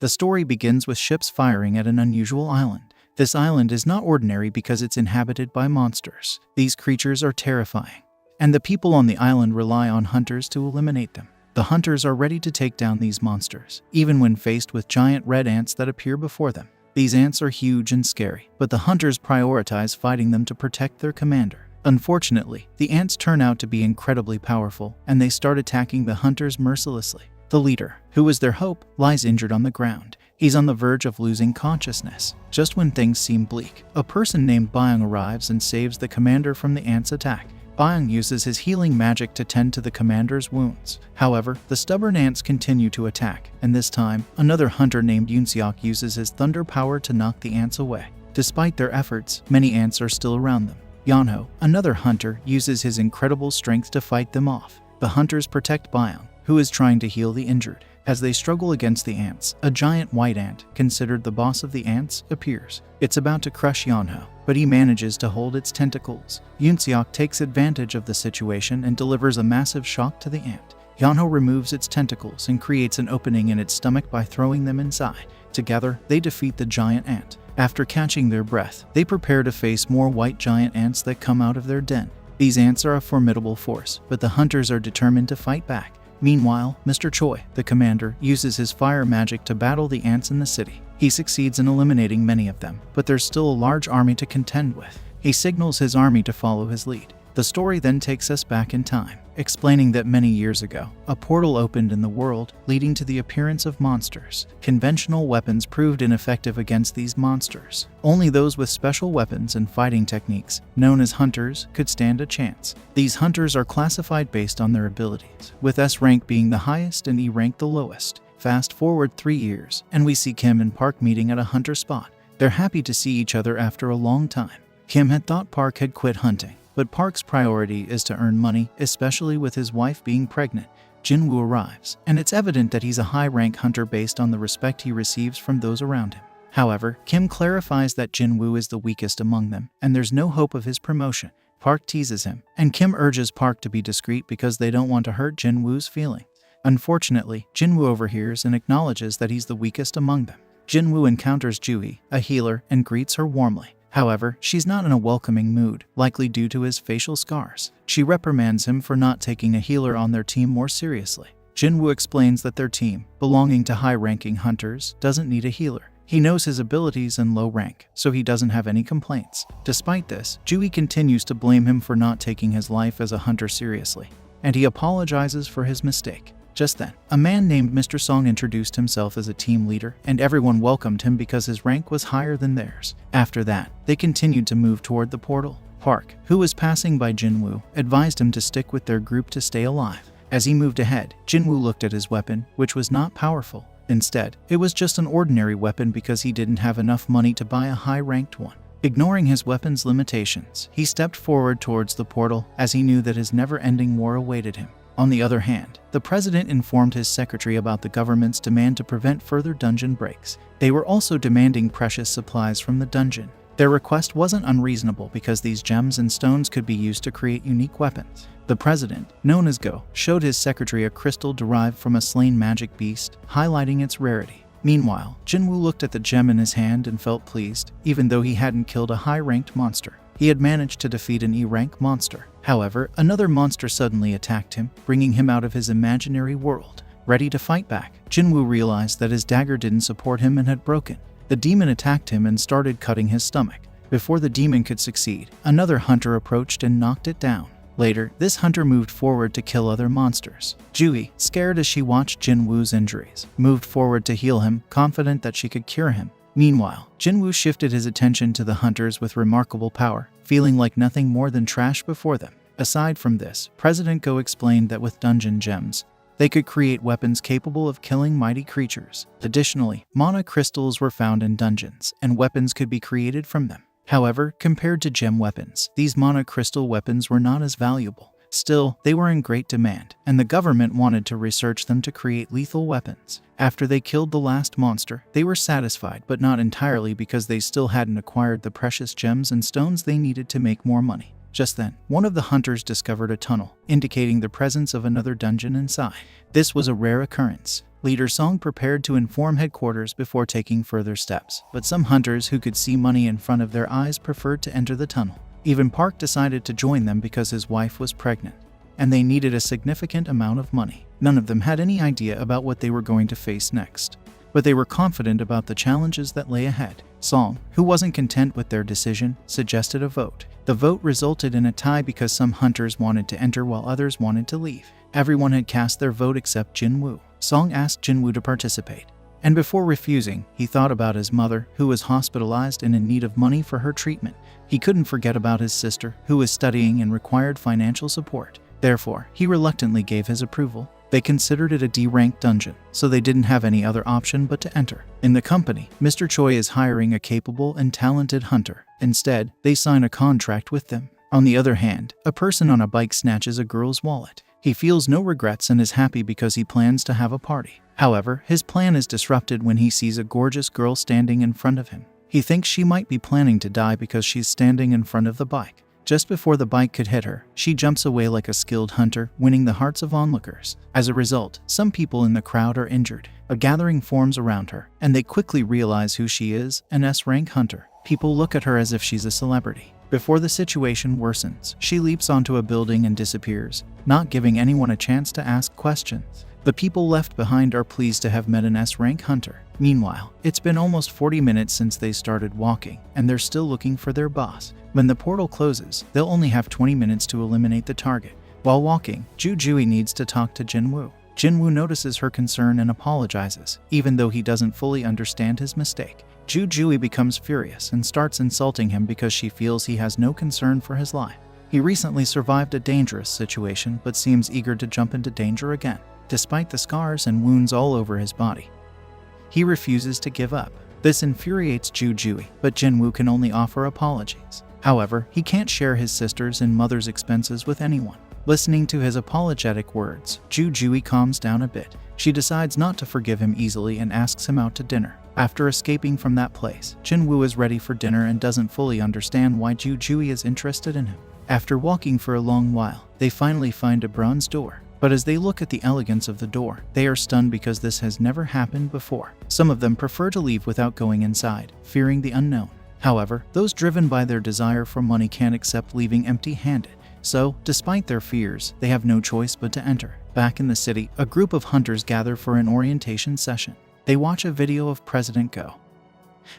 The story begins with ships firing at an unusual island. This island is not ordinary because it's inhabited by monsters. These creatures are terrifying, and the people on the island rely on hunters to eliminate them. The hunters are ready to take down these monsters, even when faced with giant red ants that appear before them. These ants are huge and scary, but the hunters prioritize fighting them to protect their commander. Unfortunately, the ants turn out to be incredibly powerful, and they start attacking the hunters mercilessly. The leader, who was their hope, lies injured on the ground. He's on the verge of losing consciousness. Just when things seem bleak, a person named Byung arrives and saves the commander from the ants' attack. Byung uses his healing magic to tend to the commander's wounds. However, the stubborn ants continue to attack, and this time, another hunter named Yoonseok uses his thunder power to knock the ants away. Despite their efforts, many ants are still around them. Yeonho, another hunter, uses his incredible strength to fight them off. The hunters protect Byung, who is trying to heal the injured. As they struggle against the ants, a giant white ant, considered the boss of the ants, appears. It's about to crush Yeonho, but he manages to hold its tentacles. Yoonseok takes advantage of the situation and delivers a massive shock to the ant. Yeonho removes its tentacles and creates an opening in its stomach by throwing them inside. Together, they defeat the giant ant. After catching their breath, they prepare to face more white giant ants that come out of their den. These ants are a formidable force, but the hunters are determined to fight back. Meanwhile, Mr. Choi, the commander, uses his fire magic to battle the ants in the city. He succeeds in eliminating many of them, but there's still a large army to contend with. He signals his army to follow his lead. The story then takes us back in time, explaining that many years ago, a portal opened in the world, leading to the appearance of monsters. Conventional weapons proved ineffective against these monsters. Only those with special weapons and fighting techniques, known as hunters, could stand a chance. These hunters are classified based on their abilities, with S rank being the highest and E rank the lowest. Fast forward 3 years, and we see Kim and Park meeting at a hunter spot. They're happy to see each other after a long time. Kim had thought Park had quit hunting, but Park's priority is to earn money, especially with his wife being pregnant. Jinwoo arrives, and it's evident that he's a high-rank hunter based on the respect he receives from those around him. However, Kim clarifies that Jinwoo is the weakest among them, and there's no hope of his promotion. Park teases him, and Kim urges Park to be discreet because they don't want to hurt Jinwoo's feelings. Unfortunately, Jinwoo overhears and acknowledges that he's the weakest among them. Jinwoo encounters Jui, a healer, and greets her warmly. However, she's not in a welcoming mood, likely due to his facial scars. She reprimands him for not taking a healer on their team more seriously. Jinwoo explains that their team, belonging to high-ranking hunters, doesn't need a healer. He knows his abilities and low rank, so he doesn't have any complaints. Despite this, Jui continues to blame him for not taking his life as a hunter seriously, and he apologizes for his mistake. Just then, a man named Mr. Song introduced himself as a team leader, and everyone welcomed him because his rank was higher than theirs. After that, they continued to move toward the portal. Park, who was passing by Jinwoo, advised him to stick with their group to stay alive. As he moved ahead, Jinwoo looked at his weapon, which was not powerful. Instead, it was just an ordinary weapon because he didn't have enough money to buy a high-ranked one. Ignoring his weapon's limitations, he stepped forward towards the portal as he knew that his never-ending war awaited him. On the other hand, the president informed his secretary about the government's demand to prevent further dungeon breaks. They were also demanding precious supplies from the dungeon. Their request wasn't unreasonable because these gems and stones could be used to create unique weapons. The president, known as Go, showed his secretary a crystal derived from a slain magic beast, highlighting its rarity. Meanwhile, Jinwoo looked at the gem in his hand and felt pleased, even though he hadn't killed a high-ranked monster. He had managed to defeat an E-rank monster. However, another monster suddenly attacked him, bringing him out of his imaginary world. Ready to fight back, Jinwoo realized that his dagger didn't support him and had broken. The demon attacked him and started cutting his stomach. Before the demon could succeed, another hunter approached and knocked it down. Later, this hunter moved forward to kill other monsters. Jui, scared as she watched Jinwoo's injuries, moved forward to heal him, confident that she could cure him. Meanwhile, Jinwoo shifted his attention to the hunters with remarkable power, feeling like nothing more than trash before them. Aside from this, President Go explained that with dungeon gems, they could create weapons capable of killing mighty creatures. Additionally, mana crystals were found in dungeons, and weapons could be created from them. However, compared to gem weapons, these mana crystal weapons were not as valuable. Still, they were in great demand, and the government wanted to research them to create lethal weapons. After they killed the last monster, they were satisfied, but not entirely because they still hadn't acquired the precious gems and stones they needed to make more money. Just then, one of the hunters discovered a tunnel, indicating the presence of another dungeon inside. This was a rare occurrence. Leader Song prepared to inform headquarters before taking further steps, but some hunters who could see money in front of their eyes preferred to enter the tunnel. Even Park decided to join them because his wife was pregnant, and they needed a significant amount of money. None of them had any idea about what they were going to face next, but they were confident about the challenges that lay ahead. Song, who wasn't content with their decision, suggested a vote. The vote resulted in a tie because some hunters wanted to enter while others wanted to leave. Everyone had cast their vote except Jinwoo. Song asked Jinwoo to participate, and before refusing, he thought about his mother, who was hospitalized and in need of money for her treatment. He couldn't forget about his sister, who was studying and required financial support. Therefore, he reluctantly gave his approval. They considered it a D-rank dungeon, so they didn't have any other option but to enter. In the company, Mr. Choi is hiring a capable and talented hunter. Instead, they sign a contract with them. On the other hand, a person on a bike snatches a girl's wallet. He feels no regrets and is happy because he plans to have a party. However, his plan is disrupted when he sees a gorgeous girl standing in front of him. He thinks she might be planning to die because she's standing in front of the bike. Just before the bike could hit her, she jumps away like a skilled hunter, winning the hearts of onlookers. As a result, some people in the crowd are injured. A gathering forms around her, and they quickly realize who she is, an S-rank hunter. People look at her as if she's a celebrity. Before the situation worsens, she leaps onto a building and disappears, not giving anyone a chance to ask questions. The people left behind are pleased to have met an S-rank hunter. Meanwhile, it's been almost 40 minutes since they started walking, and they're still looking for their boss. When the portal closes, they'll only have 20 minutes to eliminate the target. While walking, Ju-Jui needs to talk to Jinwoo. Jinwoo notices her concern and apologizes, even though he doesn't fully understand his mistake. Ju-Jui becomes furious and starts insulting him because she feels he has no concern for his life. He recently survived a dangerous situation but seems eager to jump into danger again, despite the scars and wounds all over his body. He refuses to give up. This infuriates Ju-Jui, but Jinwoo can only offer apologies. However, he can't share his sister's and mother's expenses with anyone. Listening to his apologetic words, Ju-Jui calms down a bit. She decides not to forgive him easily and asks him out to dinner. After escaping from that place, Jinwoo is ready for dinner and doesn't fully understand why Ju-Jui is interested in him. After walking for a long while, they finally find a bronze door. But as they look at the elegance of the door, they are stunned because this has never happened before. Some of them prefer to leave without going inside, fearing the unknown. However, those driven by their desire for money can't accept leaving empty-handed. So, despite their fears, they have no choice but to enter. Back in the city, a group of hunters gather for an orientation session. They watch a video of President Go,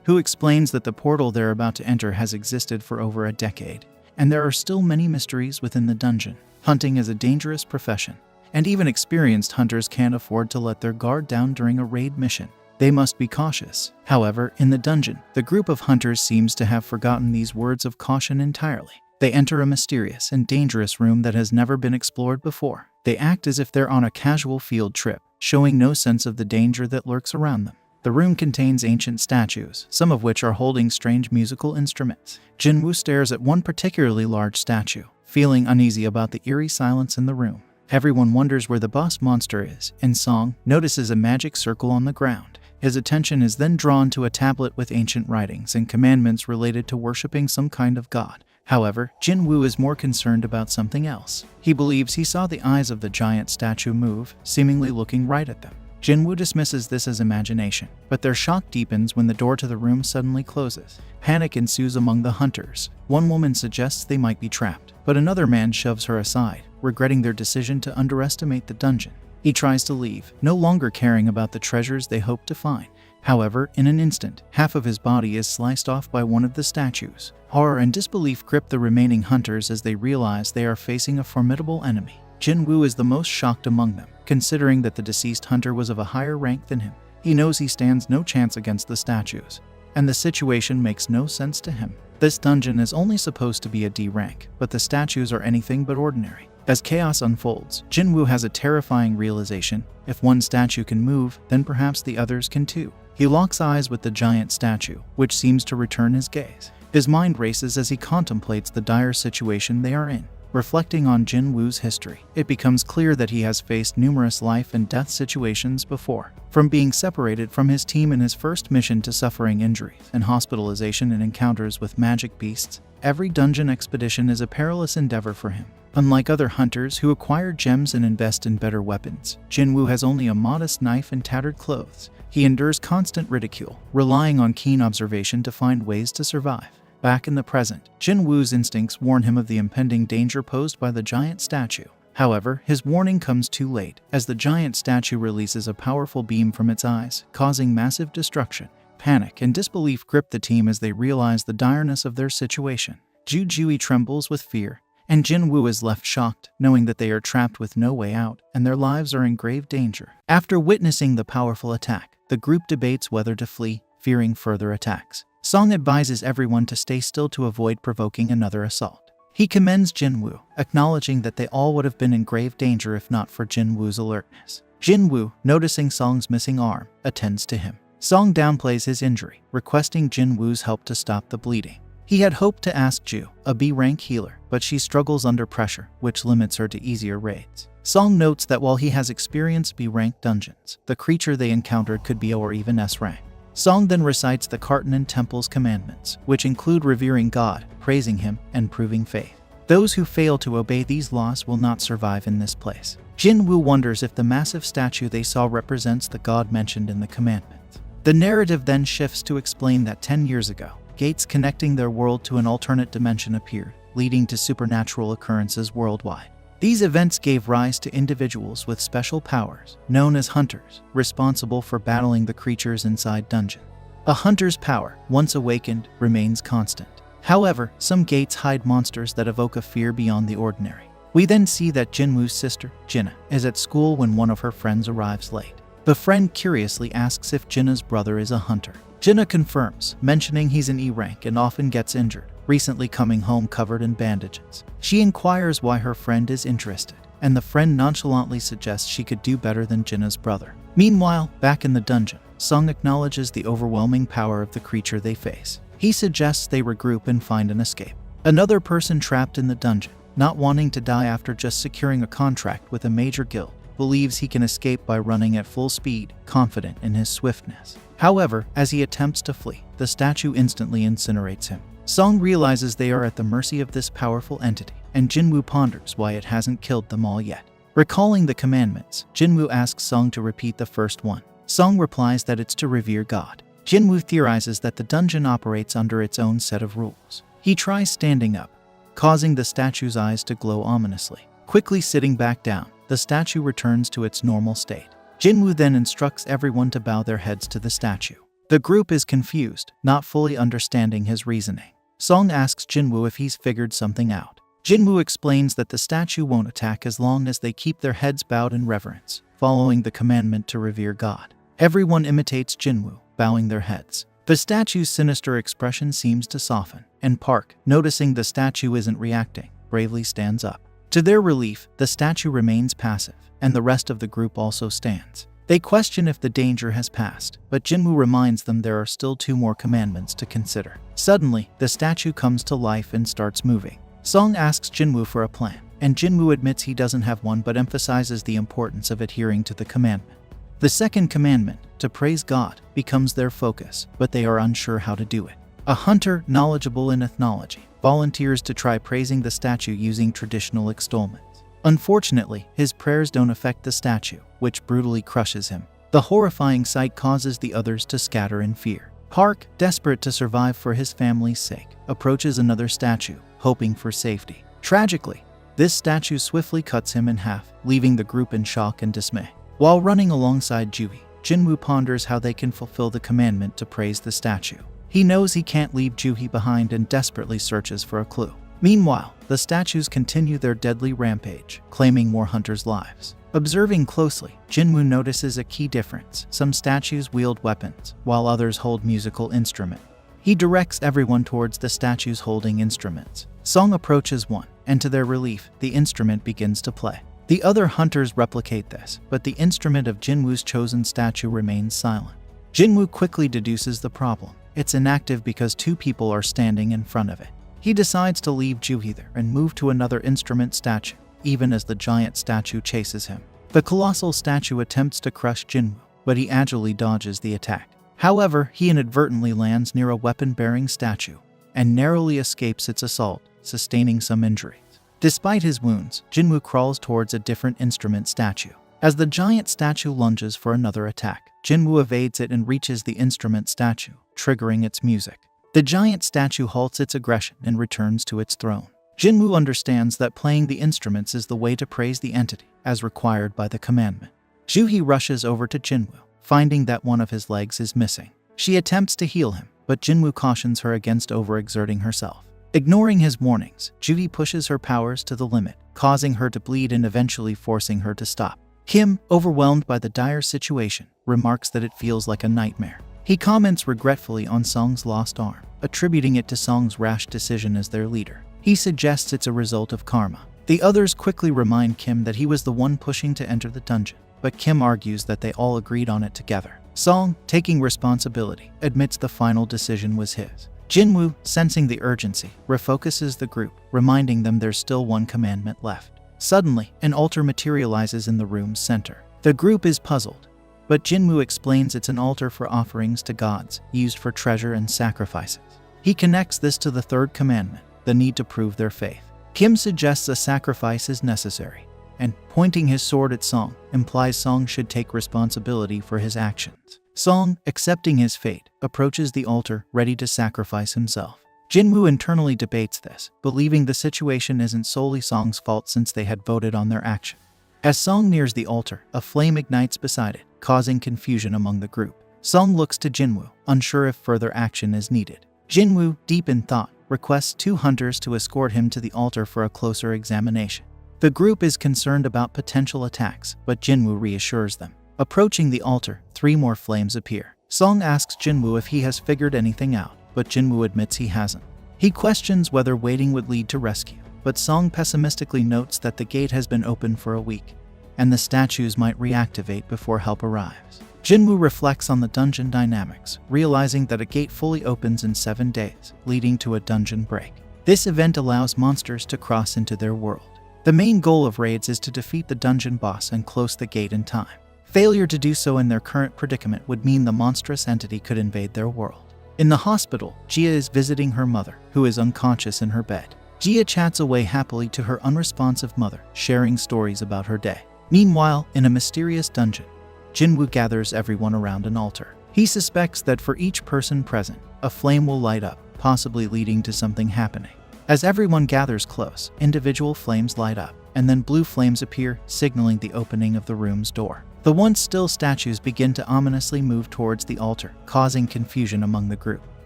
who explains that the portal they're about to enter has existed for over a decade, and there are still many mysteries within the dungeon. Hunting is a dangerous profession, and even experienced hunters can't afford to let their guard down during a raid mission. They must be cautious. However, in the dungeon, the group of hunters seems to have forgotten these words of caution entirely. They enter a mysterious and dangerous room that has never been explored before. They act as if they're on a casual field trip, showing no sense of the danger that lurks around them. The room contains ancient statues, some of which are holding strange musical instruments. Jinwoo stares at one particularly large statue, feeling uneasy about the eerie silence in the room. Everyone wonders where the boss monster is, and Song notices a magic circle on the ground. His attention is then drawn to a tablet with ancient writings and commandments related to worshipping some kind of god. However, Jinwoo is more concerned about something else. He believes he saw the eyes of the giant statue move, seemingly looking right at them. Jinwoo dismisses this as imagination, but their shock deepens when the door to the room suddenly closes. Panic ensues among the hunters. One woman suggests they might be trapped, but another man shoves her aside, regretting their decision to underestimate the dungeon. He tries to leave, no longer caring about the treasures they hope to find. However, in an instant, half of his body is sliced off by one of the statues. Horror and disbelief grip the remaining hunters as they realize they are facing a formidable enemy. Jinwoo is the most shocked among them, considering that the deceased hunter was of a higher rank than him. He knows he stands no chance against the statues, and the situation makes no sense to him. This dungeon is only supposed to be a D rank, but the statues are anything but ordinary. As chaos unfolds, Jinwoo has a terrifying realization. If one statue can move, then perhaps the others can too. He locks eyes with the giant statue, which seems to return his gaze. His mind races as he contemplates the dire situation they are in. Reflecting on Jinwoo's history, it becomes clear that he has faced numerous life and death situations before. From being separated from his team in his first mission to suffering injuries and hospitalization and encounters with magic beasts, every dungeon expedition is a perilous endeavor for him. Unlike other hunters who acquire gems and invest in better weapons, Jinwoo has only a modest knife and tattered clothes. He endures constant ridicule, relying on keen observation to find ways to survive. Back in the present, Jinwoo's instincts warn him of the impending danger posed by the giant statue. However, his warning comes too late, as the giant statue releases a powerful beam from its eyes, causing massive destruction. Panic and disbelief grip the team as they realize the direness of their situation. Ju trembles with fear, and Jinwoo is left shocked, knowing that they are trapped with no way out, and their lives are in grave danger. After witnessing the powerful attack, the group debates whether to flee, fearing further attacks. Song advises everyone to stay still to avoid provoking another assault. He commends Jinwoo, acknowledging that they all would have been in grave danger if not for Jinwoo's alertness. Jinwoo, noticing Song's missing arm, attends to him. Song downplays his injury, requesting Jinwoo's help to stop the bleeding. He had hoped to ask Ju, a B-rank healer, but she struggles under pressure, which limits her to easier raids. Song notes that while he has experienced B-rank dungeons, the creature they encountered could be O or even S-rank. Song then recites the Kartanen Temple's commandments, which include revering God, praising him, and proving faith. Those who fail to obey these laws will not survive in this place. Jinwoo wonders if the massive statue they saw represents the god mentioned in the commandments. The narrative then shifts to explain that 10 years ago, gates connecting their world to an alternate dimension appeared, leading to supernatural occurrences worldwide. These events gave rise to individuals with special powers, known as hunters, responsible for battling the creatures inside dungeons. A hunter's power, once awakened, remains constant. However, some gates hide monsters that evoke a fear beyond the ordinary. We then see that Jinwoo's sister, Jinna, is at school when one of her friends arrives late. The friend curiously asks if Jinna's brother is a hunter. Jinna confirms, mentioning he's an E-rank and often gets injured, recently coming home covered in bandages. She inquires why her friend is interested, and the friend nonchalantly suggests she could do better than Jinna's brother. Meanwhile, back in the dungeon, Song acknowledges the overwhelming power of the creature they face. He suggests they regroup and find an escape. Another person trapped in the dungeon, not wanting to die after just securing a contract with a major guild, believes he can escape by running at full speed, confident in his swiftness. However, as he attempts to flee, the statue instantly incinerates him. Song realizes they are at the mercy of this powerful entity, and Jinwoo ponders why it hasn't killed them all yet. Recalling the commandments, Jinwoo asks Song to repeat the first one. Song replies that it's to revere God. Jinwoo theorizes that the dungeon operates under its own set of rules. He tries standing up, causing the statue's eyes to glow ominously. Quickly sitting back down, the statue returns to its normal state. Jinwoo then instructs everyone to bow their heads to the statue. The group is confused, not fully understanding his reasoning. Song asks Jinwoo if he's figured something out. Jinwoo explains that the statue won't attack as long as they keep their heads bowed in reverence, following the commandment to revere God. Everyone imitates Jinwoo, bowing their heads. The statue's sinister expression seems to soften, and Park, noticing the statue isn't reacting, bravely stands up. To their relief, the statue remains passive, and the rest of the group also stands. They question if the danger has passed, but Jinwoo reminds them there are still 2 more commandments to consider. Suddenly, the statue comes to life and starts moving. Song asks Jinwoo for a plan, and Jinwoo admits he doesn't have one but emphasizes the importance of adhering to the commandment. The second commandment, to praise God, becomes their focus, but they are unsure how to do it. A hunter, knowledgeable in ethnology, volunteers to try praising the statue using traditional extollments. Unfortunately, his prayers don't affect the statue, which brutally crushes him. The horrifying sight causes the others to scatter in fear. Park, desperate to survive for his family's sake, approaches another statue, hoping for safety. Tragically, this statue swiftly cuts him in half, leaving the group in shock and dismay. While running alongside Juhi, Jinwoo ponders how they can fulfill the commandment to praise the statue. He knows he can't leave Juhi behind and desperately searches for a clue. Meanwhile, the statues continue their deadly rampage, claiming more hunters' lives. Observing closely, Jinwoo notices a key difference. Some statues wield weapons, while others hold musical instruments. He directs everyone towards the statues holding instruments. Song approaches one, and to their relief, the instrument begins to play. The other hunters replicate this, but the instrument of Jinwoo's chosen statue remains silent. Jinwoo quickly deduces the problem. It's inactive because 2 people are standing in front of it. He decides to leave Juhi there and move to another instrument statue, even as the giant statue chases him. The colossal statue attempts to crush Jinwoo, but he agilely dodges the attack. However, he inadvertently lands near a weapon-bearing statue and narrowly escapes its assault, sustaining some injuries. Despite his wounds, Jinwoo crawls towards a different instrument statue. As the giant statue lunges for another attack, Jinwoo evades it and reaches the instrument statue, triggering its music. The giant statue halts its aggression and returns to its throne. Jinwoo understands that playing the instruments is the way to praise the entity, as required by the commandment. Juhi rushes over to Jinwoo, finding that one of his legs is missing. She attempts to heal him, but Jinwoo cautions her against overexerting herself. Ignoring his warnings, Juhi pushes her powers to the limit, causing her to bleed and eventually forcing her to stop. Kim, overwhelmed by the dire situation, remarks that it feels like a nightmare. He comments regretfully on Song's lost arm, attributing it to Song's rash decision as their leader. He suggests it's a result of karma. The others quickly remind Kim that he was the one pushing to enter the dungeon, but Kim argues that they all agreed on it together. Song, taking responsibility, admits the final decision was his. Jinwoo, sensing the urgency, refocuses the group, reminding them there's still one commandment left. Suddenly, an altar materializes in the room's center. The group is puzzled, but Jinwoo explains it's an altar for offerings to gods, used for treasure and sacrifices. He connects this to the third commandment, the need to prove their faith. Kim suggests a sacrifice is necessary, and, pointing his sword at Song, implies Song should take responsibility for his actions. Song, accepting his fate, approaches the altar, ready to sacrifice himself. Jinwoo internally debates this, believing the situation isn't solely Song's fault since they had voted on their action. As Song nears the altar, a flame ignites beside it, causing confusion among the group. Song looks to Jinwoo, unsure if further action is needed. Jinwoo, deep in thought, requests 2 hunters to escort him to the altar for a closer examination. The group is concerned about potential attacks, but Jinwoo reassures them. Approaching the altar, 3 more flames appear. Song asks Jinwoo if he has figured anything out, but Jinwoo admits he hasn't. He questions whether waiting would lead to rescue, but Song pessimistically notes that the gate has been open for a week, and the statues might reactivate before help arrives. Jinwoo reflects on the dungeon dynamics, realizing that a gate fully opens in 7 days, leading to a dungeon break. This event allows monsters to cross into their world. The main goal of raids is to defeat the dungeon boss and close the gate in time. Failure to do so in their current predicament would mean the monstrous entity could invade their world. In the hospital, Jia is visiting her mother, who is unconscious in her bed. Jia chats away happily to her unresponsive mother, sharing stories about her day. Meanwhile, in a mysterious dungeon, Jinwoo gathers everyone around an altar. He suspects that for each person present, a flame will light up, possibly leading to something happening. As everyone gathers close, individual flames light up, and then blue flames appear, signaling the opening of the room's door. The once still statues begin to ominously move towards the altar, causing confusion among the group.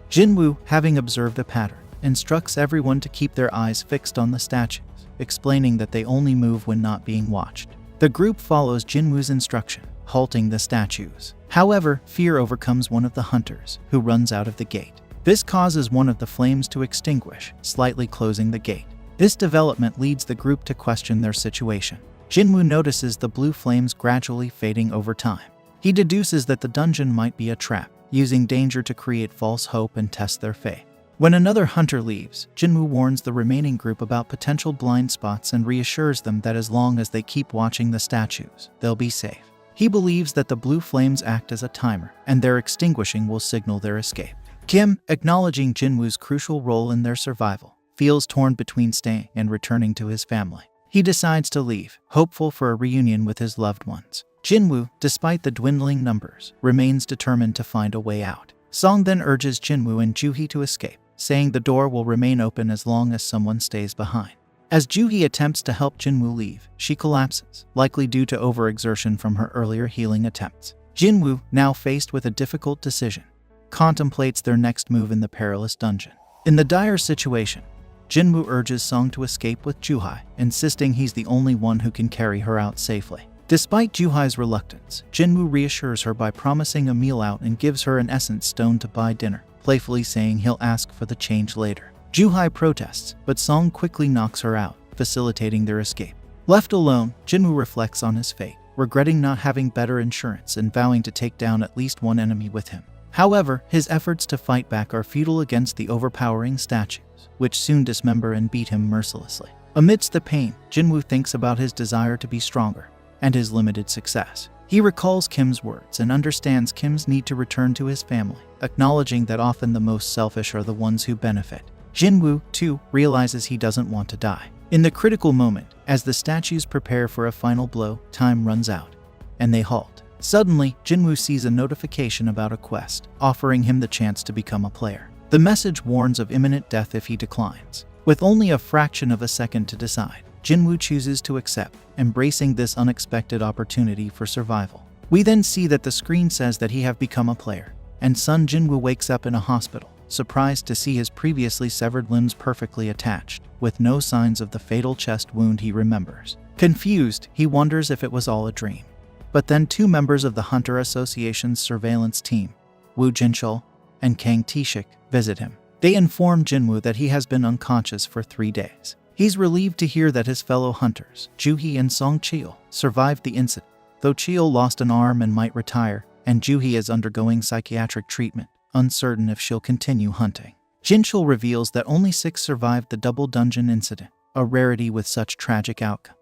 Jinwoo, having observed the pattern, instructs everyone to keep their eyes fixed on the statues, explaining that they only move when not being watched. The group follows Jinwoo's instruction, halting the statues. However, fear overcomes one of the hunters, who runs out of the gate. This causes one of the flames to extinguish, slightly closing the gate. This development leads the group to question their situation. Jinwoo notices the blue flames gradually fading over time. He deduces that the dungeon might be a trap, using danger to create false hope and test their faith. When another hunter leaves, Jinwoo warns the remaining group about potential blind spots and reassures them that as long as they keep watching the statues, they'll be safe. He believes that the blue flames act as a timer, and their extinguishing will signal their escape. Kim, acknowledging Jinwoo's crucial role in their survival, feels torn between staying and returning to his family. He decides to leave, hopeful for a reunion with his loved ones. Jinwoo, despite the dwindling numbers, remains determined to find a way out. Song then urges Jinwoo and Juhi to escape, saying the door will remain open as long as someone stays behind. As Juhi attempts to help Jinwoo leave, she collapses, likely due to overexertion from her earlier healing attempts. Jinwoo, now faced with a difficult decision, contemplates their next move in the perilous dungeon. In the dire situation, Jinwoo urges Song to escape with Juhi, insisting he's the only one who can carry her out safely. Despite Juhi's reluctance, Jinwoo reassures her by promising a meal out and gives her an essence stone to buy dinner, playfully saying he'll ask for the change later. Juhi protests, but Song quickly knocks her out, facilitating their escape. Left alone, Jinwoo reflects on his fate, regretting not having better insurance and vowing to take down at least one enemy with him. However, his efforts to fight back are futile against the overpowering statues, which soon dismember and beat him mercilessly. Amidst the pain, Jinwoo thinks about his desire to be stronger and his limited success. He recalls Kim's words and understands Kim's need to return to his family, acknowledging that often the most selfish are the ones who benefit. Jinwoo, too, realizes he doesn't want to die. In the critical moment, as the statues prepare for a final blow, time runs out, and they halt. Suddenly, Jinwoo sees a notification about a quest, offering him the chance to become a player. The message warns of imminent death if he declines. With only a fraction of a second to decide, Jinwoo chooses to accept, embracing this unexpected opportunity for survival. We then see that the screen says that he have become a player, and son Jinwoo wakes up in a hospital, surprised to see his previously severed limbs perfectly attached, with no signs of the fatal chest wound he remembers. Confused, he wonders if it was all a dream. But then two members of the Hunter Association's surveillance team, Woo Jinchul and Kang Taeshik, visit him. They inform Jinwoo that he has been unconscious for 3 days. He's relieved to hear that his fellow hunters, Juhee and Song Cheol, survived the incident, though Cheol lost an arm and might retire, and Juhee is undergoing psychiatric treatment, uncertain if she'll continue hunting. Jinchul reveals that only 6 survived the double dungeon incident, a rarity with such tragic outcomes.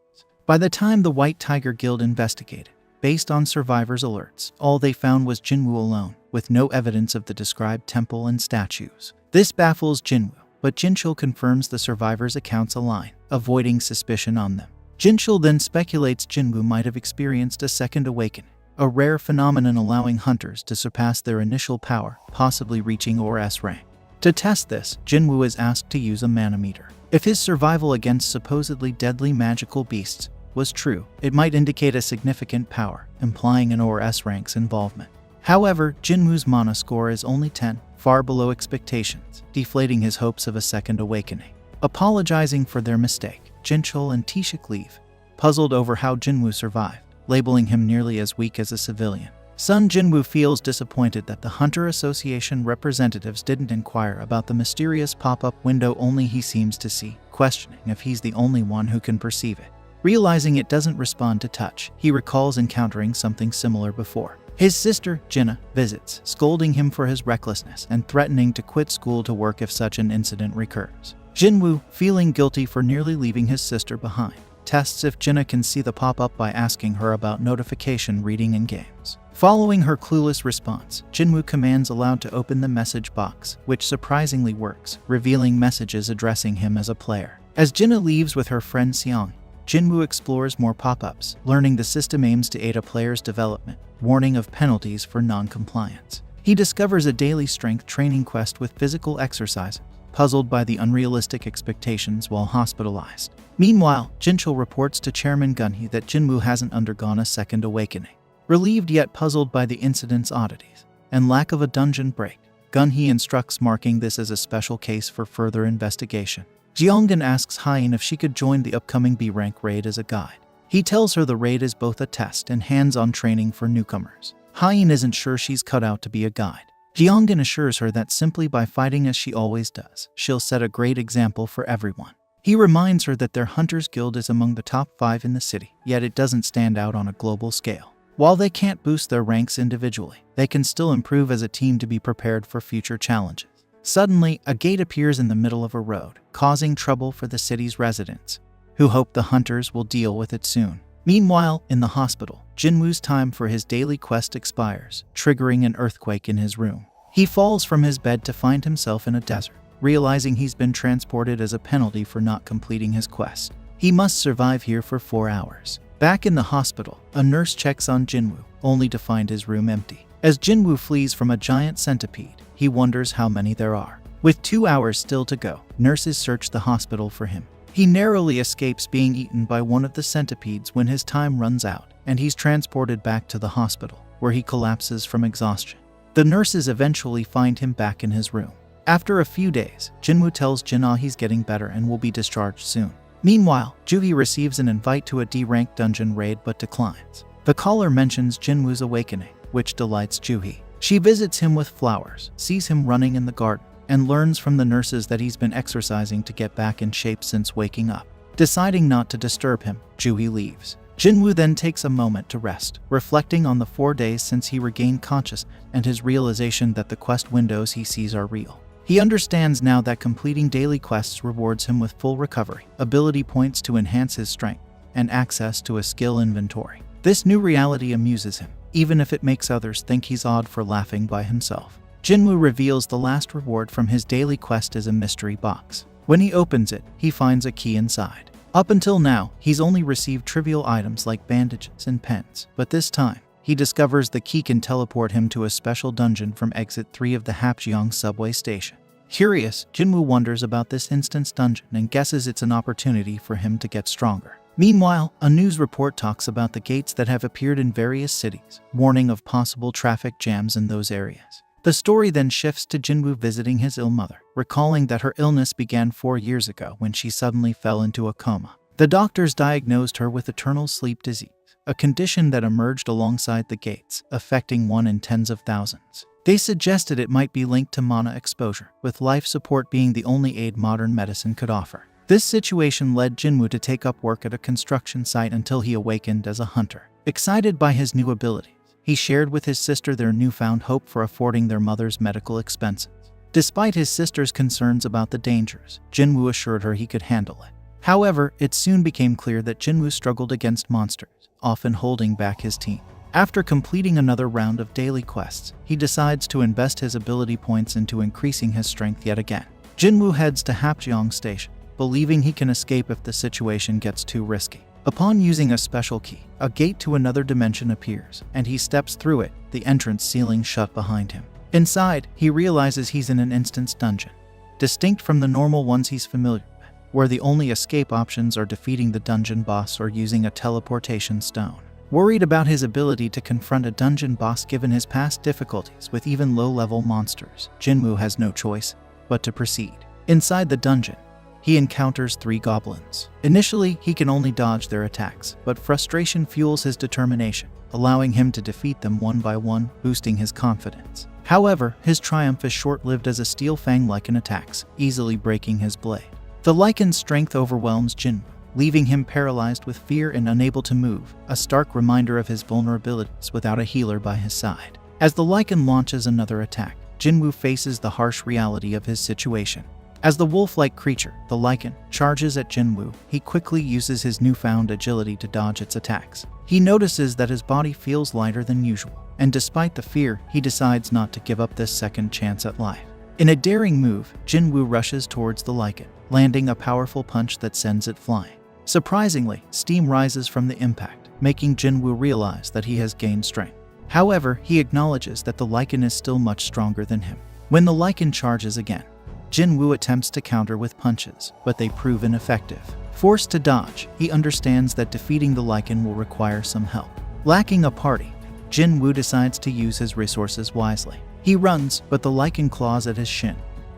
By the time the White Tiger Guild investigated, based on survivors' alerts, all they found was Jinwoo alone, with no evidence of the described temple and statues. This baffles Jinwoo, but Jinchul confirms the survivors' accounts align, avoiding suspicion on them. Jinchul then speculates Jinwoo might have experienced a second awakening, a rare phenomenon allowing hunters to surpass their initial power, possibly reaching SSS-Rank. To test this, Jinwoo is asked to use a manometer. If his survival against supposedly deadly magical beasts was true, it might indicate a significant power, implying an SSS-Rank's involvement. However, Jinwoo's mana score is only 10, far below expectations, deflating his hopes of a second awakening. Apologizing for their mistake, Jinchul and Taeshik leave, puzzled over how Jinwoo survived, labeling him nearly as weak as a civilian. Son Jinwoo feels disappointed that the Hunter Association representatives didn't inquire about the mysterious pop-up window only he seems to see, questioning if he's the only one who can perceive it. Realizing it doesn't respond to touch, he recalls encountering something similar before. His sister, Jinna, visits, scolding him for his recklessness and threatening to quit school to work if such an incident recurs. Jinwoo, feeling guilty for nearly leaving his sister behind, tests if Jinna can see the pop-up by asking her about notification reading in games. Following her clueless response, Jinwoo commands Aloud to open the message box, which surprisingly works, revealing messages addressing him as a player. As Jinna leaves with her friend Seong, Jinwoo explores more pop-ups, learning the system aims to aid a player's development, warning of penalties for non-compliance. He discovers a daily strength training quest with physical exercise, puzzled by the unrealistic expectations while hospitalized. Meanwhile, Jinchul reports to Chairman Gunhee that Jinwoo hasn't undergone a second awakening. Relieved yet puzzled by the incident's oddities and lack of a dungeon break, Gunhee instructs marking this as a special case for further investigation. Jeonggan asks Hyein if she could join the upcoming B-rank raid as a guide. He tells her the raid is both a test and hands-on training for newcomers. Hyein isn't sure she's cut out to be a guide. Jeonggan assures her that simply by fighting as she always does, she'll set a great example for everyone. He reminds her that their Hunters Guild is among the top 5 in the city, yet it doesn't stand out on a global scale. While they can't boost their ranks individually, they can still improve as a team to be prepared for future challenges. Suddenly, a gate appears in the middle of a road, causing trouble for the city's residents, who hope the hunters will deal with it soon. Meanwhile, in the hospital, Jinwoo's time for his daily quest expires, triggering an earthquake in his room. He falls from his bed to find himself in a desert, realizing he's been transported as a penalty for not completing his quest. He must survive here for 4 hours. Back in the hospital, a nurse checks on Jinwoo, only to find his room empty. As Jinwoo flees from a giant centipede, he wonders how many there are. With 2 hours still to go, nurses search the hospital for him. He narrowly escapes being eaten by one of the centipedes when his time runs out, and he's transported back to the hospital, where he collapses from exhaustion. The nurses eventually find him back in his room. After a few days, Jinwoo tells Jinna he's getting better and will be discharged soon. Meanwhile, Juhee receives an invite to a D-rank dungeon raid but declines. The caller mentions Jinwoo's awakening, which delights Juhee. She visits him with flowers, sees him running in the garden, and learns from the nurses that he's been exercising to get back in shape since waking up. Deciding not to disturb him, Juhee leaves. Jinwoo then takes a moment to rest, reflecting on the 4 days since he regained consciousness and his realization that the quest windows he sees are real. He understands now that completing daily quests rewards him with full recovery, ability points to enhance his strength, and access to a skill inventory. This new reality amuses him, even if it makes others think he's odd for laughing by himself. Jinwoo reveals the last reward from his daily quest is a mystery box. When he opens it, he finds a key inside. Up until now, he's only received trivial items like bandages and pens, but this time, he discovers the key can teleport him to a special dungeon from Exit 3 of the Hapjeong subway station. Curious, Jinwoo wonders about this instance dungeon and guesses it's an opportunity for him to get stronger. Meanwhile, a news report talks about the gates that have appeared in various cities, warning of possible traffic jams in those areas. The story then shifts to Jinwoo visiting his ill mother, recalling that her illness began 4 years ago when she suddenly fell into a coma. The doctors diagnosed her with eternal sleep disease, a condition that emerged alongside the gates, affecting 1 in tens of thousands. They suggested it might be linked to mana exposure, with life support being the only aid modern medicine could offer. This situation led Jinwoo to take up work at a construction site until he awakened as a hunter. Excited by his new abilities, he shared with his sister their newfound hope for affording their mother's medical expenses. Despite his sister's concerns about the dangers, Jinwoo assured her he could handle it. However, it soon became clear that Jinwoo struggled against monsters, often holding back his team. After completing another round of daily quests, he decides to invest his ability points into increasing his strength yet again. Jinwoo heads to Hapjeong Station, believing he can escape if the situation gets too risky. Upon using a special key, a gate to another dimension appears, and he steps through it, the entrance ceiling shut behind him. Inside, he realizes he's in an instance dungeon, distinct from the normal ones he's familiar with, where the only escape options are defeating the dungeon boss or using a teleportation stone. Worried about his ability to confront a dungeon boss given his past difficulties with even low-level monsters, Jinwoo has no choice but to proceed. Inside the dungeon, he encounters 3 goblins. Initially, he can only dodge their attacks, but frustration fuels his determination, allowing him to defeat them one by one, boosting his confidence. However, his triumph is short-lived as a steel fang lichen attacks, easily breaking his blade. The lichen's strength overwhelms Jinwoo, leaving him paralyzed with fear and unable to move, a stark reminder of his vulnerabilities without a healer by his side. As the lichen launches another attack, Jinwoo faces the harsh reality of his situation. As the wolf-like creature, the lichen, charges at Jinwoo, he quickly uses his newfound agility to dodge its attacks. He notices that his body feels lighter than usual, and despite the fear, he decides not to give up this second chance at life. In a daring move, Jinwoo rushes towards the lichen, landing a powerful punch that sends it flying. Surprisingly, steam rises from the impact, making Jinwoo realize that he has gained strength. However, he acknowledges that the lichen is still much stronger than him. When the lichen charges again, Jinwoo attempts to counter with punches, but they prove ineffective. Forced to dodge, he understands that defeating the lichen will require some help. Lacking a party, Jinwoo decides to use his resources wisely. He runs, but the lichen claws at his shin,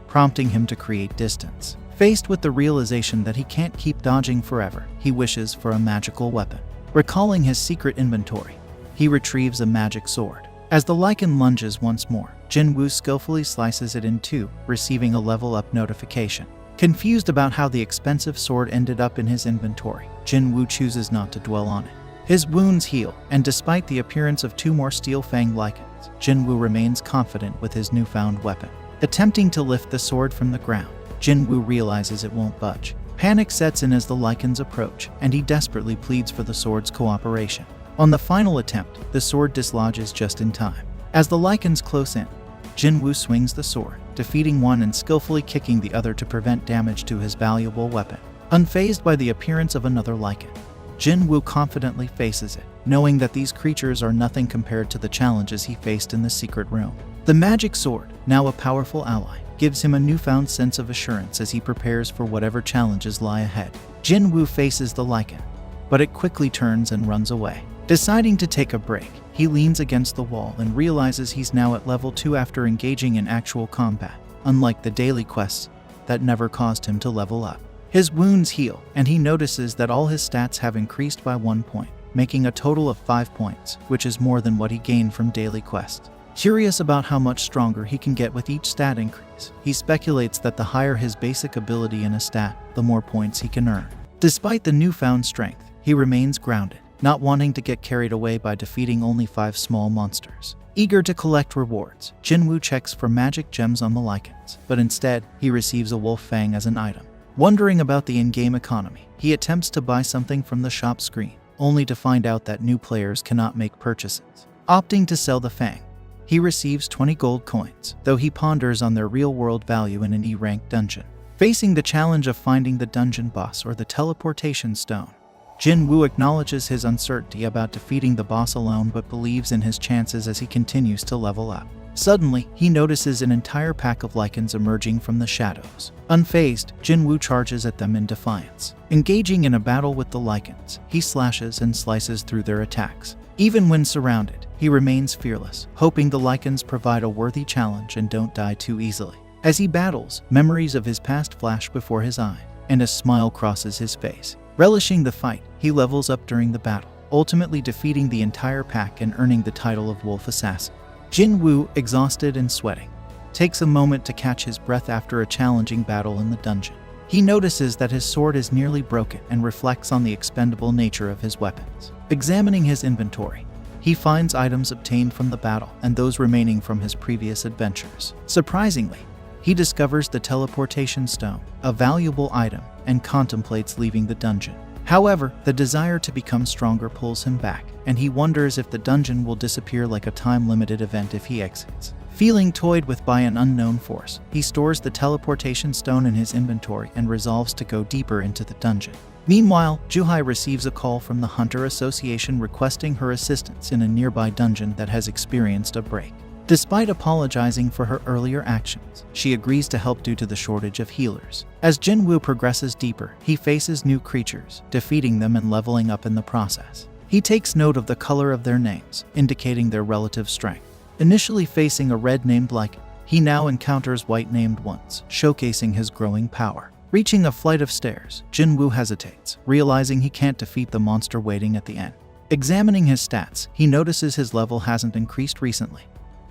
prompting him to create distance. Faced with the realization that he can't keep dodging forever, he wishes for a magical weapon. Recalling his secret inventory, he retrieves a magic sword. As the lichen lunges once more, Jinwoo skillfully slices it in 2, receiving a level-up notification. Confused about how the expensive sword ended up in his inventory, Jinwoo chooses not to dwell on it. His wounds heal, and despite the appearance of 2 more steel fang lichens, Jinwoo remains confident with his newfound weapon. Attempting to lift the sword from the ground, Jinwoo realizes it won't budge. Panic sets in as the lichens approach, and he desperately pleads for the sword's cooperation. On the final attempt, the sword dislodges just in time. As the lichens close in, Jinwoo swings the sword, defeating one and skillfully kicking the other to prevent damage to his valuable weapon. Unfazed by the appearance of another lichen, Jinwoo confidently faces it, knowing that these creatures are nothing compared to the challenges he faced in the secret room. The magic sword, now a powerful ally, gives him a newfound sense of assurance as he prepares for whatever challenges lie ahead. Jinwoo faces the lichen, but it quickly turns and runs away. Deciding to take a break, he leans against the wall and realizes he's now at level 2 after engaging in actual combat, unlike the daily quests that never caused him to level up. His wounds heal, and he notices that all his stats have increased by 1 point, making a total of 5 points, which is more than what he gained from daily quests. Curious about how much stronger he can get with each stat increase, he speculates that the higher his basic ability in a stat, the more points he can earn. Despite the newfound strength, he remains grounded, not wanting to get carried away by defeating only 5 small monsters. Eager to collect rewards, Jinwoo checks for magic gems on the lichens, but instead, he receives a wolf fang as an item. Wondering about the in-game economy, he attempts to buy something from the shop screen, only to find out that new players cannot make purchases. Opting to sell the fang, he receives 20 gold coins, though he ponders on their real-world value in an E-rank dungeon. Facing the challenge of finding the dungeon boss or the teleportation stone, Jin Woo acknowledges his uncertainty about defeating the boss alone but believes in his chances as he continues to level up. Suddenly, he notices an entire pack of lichens emerging from the shadows. Unfazed, Jin Woo charges at them in defiance. Engaging in a battle with the lichens, he slashes and slices through their attacks. Even when surrounded, he remains fearless, hoping the lichens provide a worthy challenge and don't die too easily. As he battles, memories of his past flash before his eye, and a smile crosses his face. Relishing the fight, he levels up during the battle, ultimately defeating the entire pack and earning the title of Wolf Assassin. Jin Woo, exhausted and sweating, takes a moment to catch his breath after a challenging battle in the dungeon. He notices that his sword is nearly broken and reflects on the expendable nature of his weapons. Examining his inventory, he finds items obtained from the battle and those remaining from his previous adventures. Surprisingly, he discovers the teleportation stone, a valuable item, and contemplates leaving the dungeon. However, the desire to become stronger pulls him back, and he wonders if the dungeon will disappear like a time-limited event if he exits. Feeling toyed with by an unknown force, he stores the teleportation stone in his inventory and resolves to go deeper into the dungeon. Meanwhile, Juhai receives a call from the Hunter Association requesting her assistance in a nearby dungeon that has experienced a break. Despite apologizing for her earlier actions, she agrees to help due to the shortage of healers. As Jin Woo progresses deeper, he faces new creatures, defeating them and leveling up in the process. He takes note of the color of their names, indicating their relative strength. Initially facing a red named lichen, he now encounters white named ones, showcasing his growing power. Reaching a flight of stairs, Jin Woo hesitates, realizing he can't defeat the monster waiting at the end. Examining his stats, he notices his level hasn't increased recently,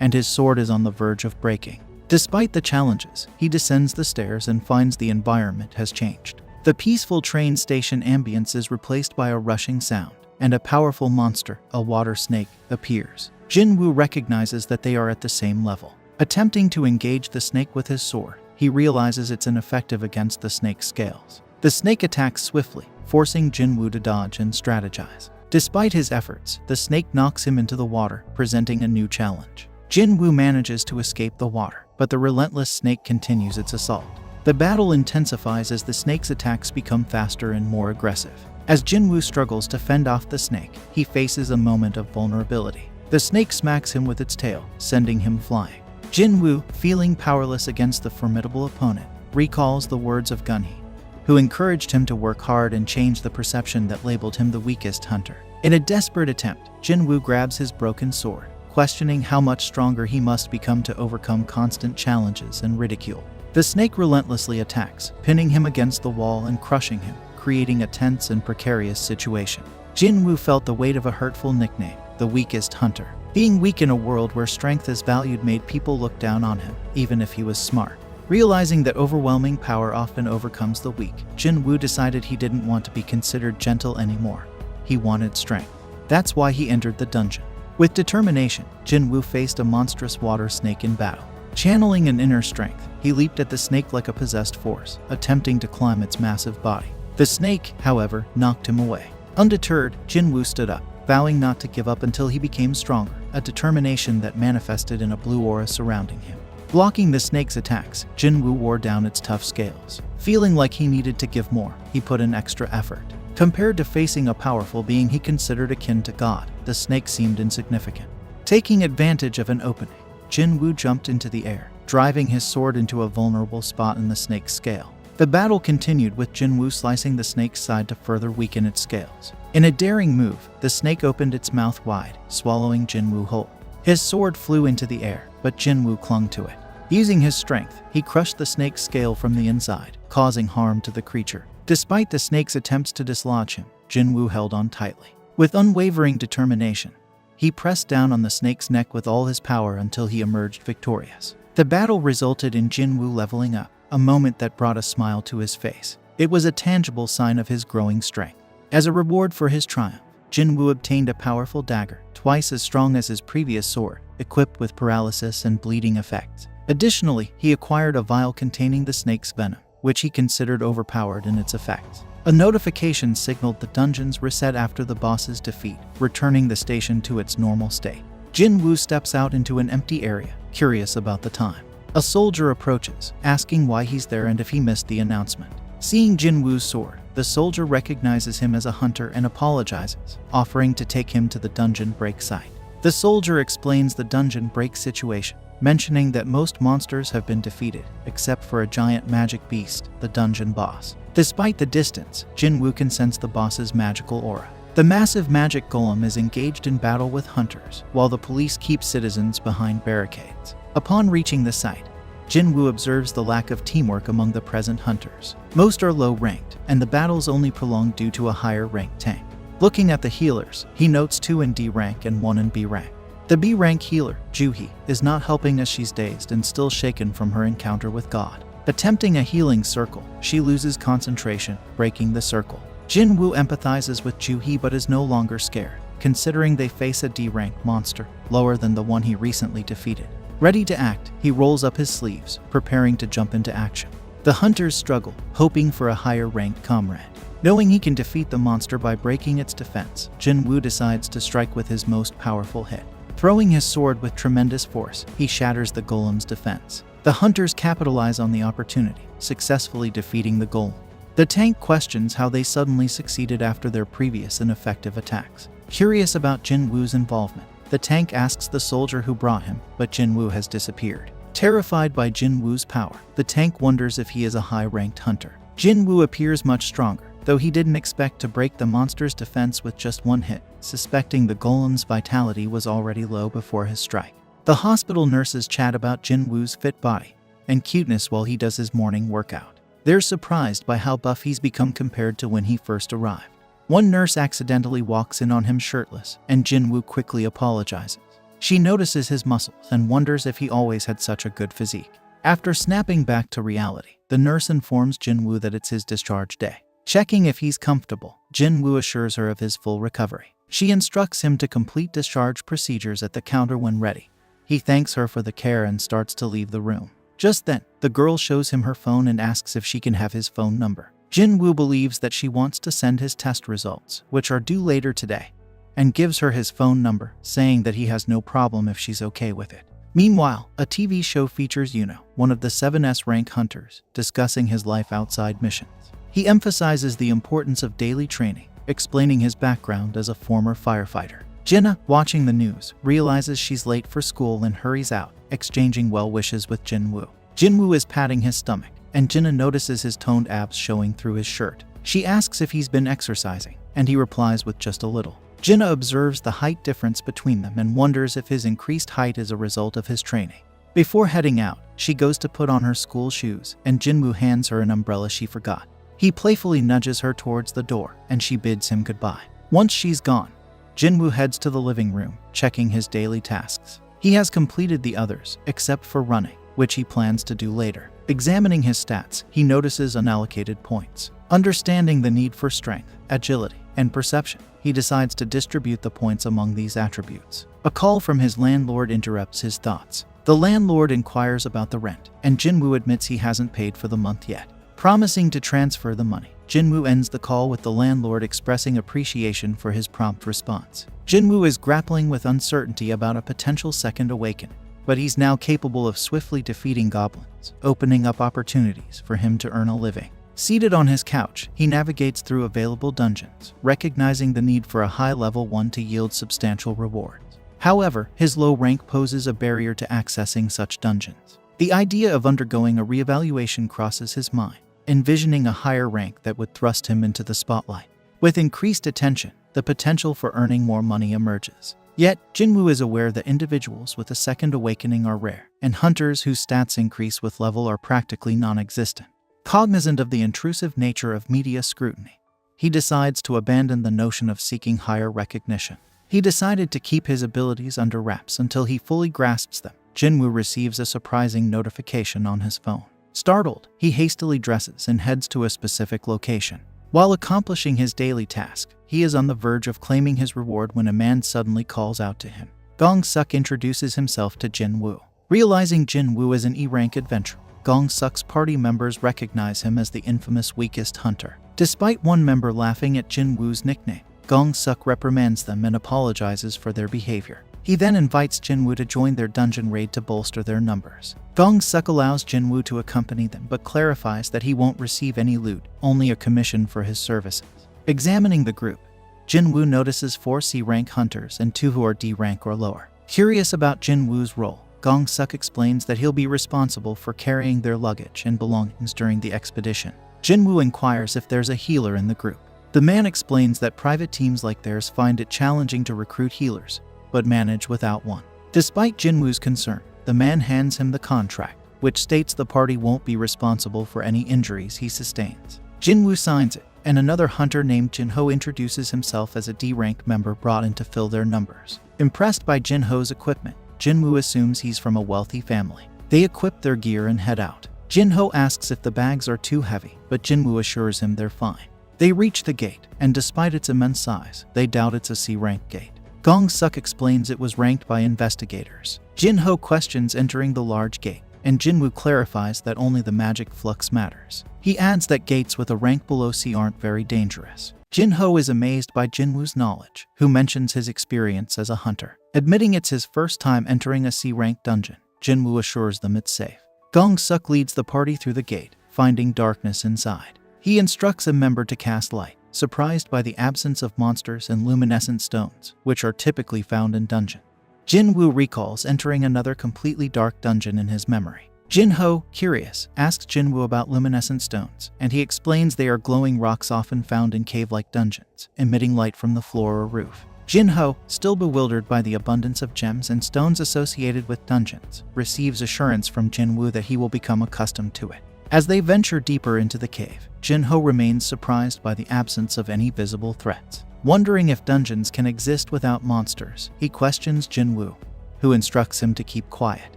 and his sword is on the verge of breaking. Despite the challenges, he descends the stairs and finds the environment has changed. The peaceful train station ambience is replaced by a rushing sound, and a powerful monster, a water snake, appears. Jin Woo recognizes that they are at the same level. Attempting to engage the snake with his sword, he realizes it's ineffective against the snake's scales. The snake attacks swiftly, forcing Jin Woo to dodge and strategize. Despite his efforts, the snake knocks him into the water, presenting a new challenge. Jin Woo manages to escape the water, but the relentless snake continues its assault. The battle intensifies as the snake's attacks become faster and more aggressive. As Jin Woo struggles to fend off the snake, he faces a moment of vulnerability. The snake smacks him with its tail, sending him flying. Jin Woo, feeling powerless against the formidable opponent, recalls the words of Gunhee, who encouraged him to work hard and change the perception that labeled him the weakest hunter. In a desperate attempt, Jin Woo grabs his broken sword, questioning how much stronger he must become to overcome constant challenges and ridicule. The snake relentlessly attacks, pinning him against the wall and crushing him, creating a tense and precarious situation. Jin Woo felt the weight of a hurtful nickname, the weakest hunter. Being weak in a world where strength is valued made people look down on him, even if he was smart. Realizing that overwhelming power often overcomes the weak, Jin Woo decided he didn't want to be considered gentle anymore. He wanted strength. That's why he entered the dungeon. With determination, Jin Woo faced a monstrous water snake in battle. Channeling an inner strength, he leaped at the snake like a possessed force, attempting to climb its massive body. The snake, however, knocked him away. Undeterred, Jin Woo stood up, vowing not to give up until he became stronger, a determination that manifested in a blue aura surrounding him. Blocking the snake's attacks, Jin Woo wore down its tough scales. Feeling like he needed to give more, he put in extra effort. Compared to facing a powerful being he considered akin to God, the snake seemed insignificant. Taking advantage of an opening, Jin Woo jumped into the air, driving his sword into a vulnerable spot in the snake's scale. The battle continued with Jin Woo slicing the snake's side to further weaken its scales. In a daring move, the snake opened its mouth wide, swallowing Jin Woo whole. His sword flew into the air, but Jin Woo clung to it. Using his strength, he crushed the snake's scale from the inside, causing harm to the creature. Despite the snake's attempts to dislodge him, Jin Woo held on tightly. With unwavering determination, he pressed down on the snake's neck with all his power until he emerged victorious. The battle resulted in Jin Woo leveling up, a moment that brought a smile to his face. It was a tangible sign of his growing strength. As a reward for his triumph, Jin Woo obtained a powerful dagger, twice as strong as his previous sword, equipped with paralysis and bleeding effects. Additionally, he acquired a vial containing the snake's venom, which he considered overpowered in its effects. A notification signaled the dungeon's reset after the boss's defeat, returning the station to its normal state. Jin Woo steps out into an empty area, curious about the time. A soldier approaches, asking why he's there and if he missed the announcement. Seeing Jin Woo's sword, the soldier recognizes him as a hunter and apologizes, offering to take him to the dungeon break site. The soldier explains the dungeon break situation, mentioning that most monsters have been defeated, except for a giant magic beast, the dungeon boss. Despite the distance, Jin Woo can sense the boss's magical aura. The massive magic golem is engaged in battle with hunters, while the police keep citizens behind barricades. Upon reaching the site, Jin Woo observes the lack of teamwork among the present hunters. Most are low-ranked, and the battles only prolonged due to a higher-ranked tank. Looking at the healers, he notes 2 in D rank and 1 in B rank. The B rank healer, Juhee, is not helping as she's dazed and still shaken from her encounter with God. Attempting a healing circle, she loses concentration, breaking the circle. Jin Woo empathizes with Juhee but is no longer scared, considering they face a D rank monster, lower than the one he recently defeated. Ready to act, he rolls up his sleeves, preparing to jump into action. The hunters struggle, hoping for a higher-ranked comrade. Knowing he can defeat the monster by breaking its defense, Jin Woo decides to strike with his most powerful hit. Throwing his sword with tremendous force, he shatters the golem's defense. The hunters capitalize on the opportunity, successfully defeating the golem. The tank questions how they suddenly succeeded after their previous ineffective attacks. Curious about Jin Woo's involvement, the tank asks the soldier who brought him, but Jin Woo has disappeared. Terrified by Jin Woo's power, the tank wonders if he is a high-ranked hunter. Jin Woo appears much stronger, though he didn't expect to break the monster's defense with just 1 hit, suspecting the golem's vitality was already low before his strike. The hospital nurses chat about Jin Woo's fit body and cuteness while he does his morning workout. They're surprised by how buff he's become compared to when he first arrived. One nurse accidentally walks in on him shirtless, and Jin Woo quickly apologizes. She notices his muscles and wonders if he always had such a good physique. After snapping back to reality, the nurse informs Jin Woo that it's his discharge day. Checking if he's comfortable, Jin Woo assures her of his full recovery. She instructs him to complete discharge procedures at the counter when ready. He thanks her for the care and starts to leave the room. Just then, the girl shows him her phone and asks if she can have his phone number. Jin Woo believes that she wants to send his test results, which are due later today, and gives her his phone number, saying that he has no problem if she's okay with it. Meanwhile, a TV show features Yuno, one of the SSS-Rank hunters, discussing his life outside missions. He emphasizes the importance of daily training, explaining his background as a former firefighter. Jinna, watching the news, realizes she's late for school and hurries out, exchanging well wishes with Jin Woo. Jin Woo is patting his stomach, and Jinna notices his toned abs showing through his shirt. She asks if he's been exercising, and he replies with just a little. Jinna observes the height difference between them and wonders if his increased height is a result of his training. Before heading out, she goes to put on her school shoes, and Jin Woo hands her an umbrella she forgot. He playfully nudges her towards the door, and she bids him goodbye. Once she's gone, Jin Woo heads to the living room, checking his daily tasks. He has completed the others, except for running, which he plans to do later. Examining his stats, he notices unallocated points. Understanding the need for strength, agility, and perception, he decides to distribute the points among these attributes. A call from his landlord interrupts his thoughts. The landlord inquires about the rent, and Jin Woo admits he hasn't paid for the month yet. Promising to transfer the money, Jin Woo ends the call with the landlord expressing appreciation for his prompt response. Jin Woo is grappling with uncertainty about a potential second awakening, but he's now capable of swiftly defeating goblins, opening up opportunities for him to earn a living. Seated on his couch, he navigates through available dungeons, recognizing the need for a high-level one to yield substantial rewards. However, his low rank poses a barrier to accessing such dungeons. The idea of undergoing a reevaluation crosses his mind, envisioning a higher rank that would thrust him into the spotlight. With increased attention, the potential for earning more money emerges. Yet, Jin Woo is aware that individuals with a second awakening are rare, and hunters whose stats increase with level are practically non-existent. Cognizant of the intrusive nature of media scrutiny, he decides to abandon the notion of seeking higher recognition. He decided to keep his abilities under wraps until he fully grasps them. Jin Woo receives a surprising notification on his phone. Startled, he hastily dresses and heads to a specific location. While accomplishing his daily task, he is on the verge of claiming his reward when a man suddenly calls out to him. Gong Suk introduces himself to Jin Woo. Realizing Jin Woo is an E-rank adventurer, Gong Suk's party members recognize him as the infamous weakest hunter. Despite one member laughing at Jin Woo's nickname, Gong Suk reprimands them and apologizes for their behavior. He then invites Jinwoo to join their dungeon raid to bolster their numbers. Dong-suk allows Jinwoo to accompany them but clarifies that he won't receive any loot, only a commission for his services. Examining the group, Jinwoo notices 4 C-rank hunters and 2 who are D rank or lower. Curious about Jinwoo's role, Dong-suk explains that he'll be responsible for carrying their luggage and belongings during the expedition. Jinwoo inquires if there's a healer in the group. The man explains that private teams like theirs find it challenging to recruit healers, but manage without one. Despite Jinwoo's concern, the man hands him the contract, which states the party won't be responsible for any injuries he sustains. Jinwoo signs it, and another hunter named Jinho introduces himself as a D-rank member brought in to fill their numbers. Impressed by Jinho's equipment, Jinwoo assumes he's from a wealthy family. They equip their gear and head out. Jinho asks if the bags are too heavy, but Jinwoo assures him they're fine. They reach the gate, and despite its immense size, they doubt it's a C-rank gate. Dong-suk explains it was ranked by investigators. Jinho questions entering the large gate, and Jinwoo clarifies that only the magic flux matters. He adds that gates with a rank below C aren't very dangerous. Jinho is amazed by Jinwoo's knowledge, who mentions his experience as a hunter. Admitting it's his first time entering a C-rank dungeon, Jinwoo assures them it's safe. Dong-suk leads the party through the gate, finding darkness inside. He instructs a member to cast light, surprised by the absence of monsters and luminescent stones, which are typically found in dungeons. Jinwoo recalls entering another completely dark dungeon in his memory. Jinho, curious, asks Jinwoo about luminescent stones, and he explains they are glowing rocks often found in cave-like dungeons, emitting light from the floor or roof. Jinho, still bewildered by the abundance of gems and stones associated with dungeons, receives assurance from Jinwoo that he will become accustomed to it. As they venture deeper into the cave, Jinho remains surprised by the absence of any visible threats. Wondering if dungeons can exist without monsters, he questions Jinwoo, who instructs him to keep quiet.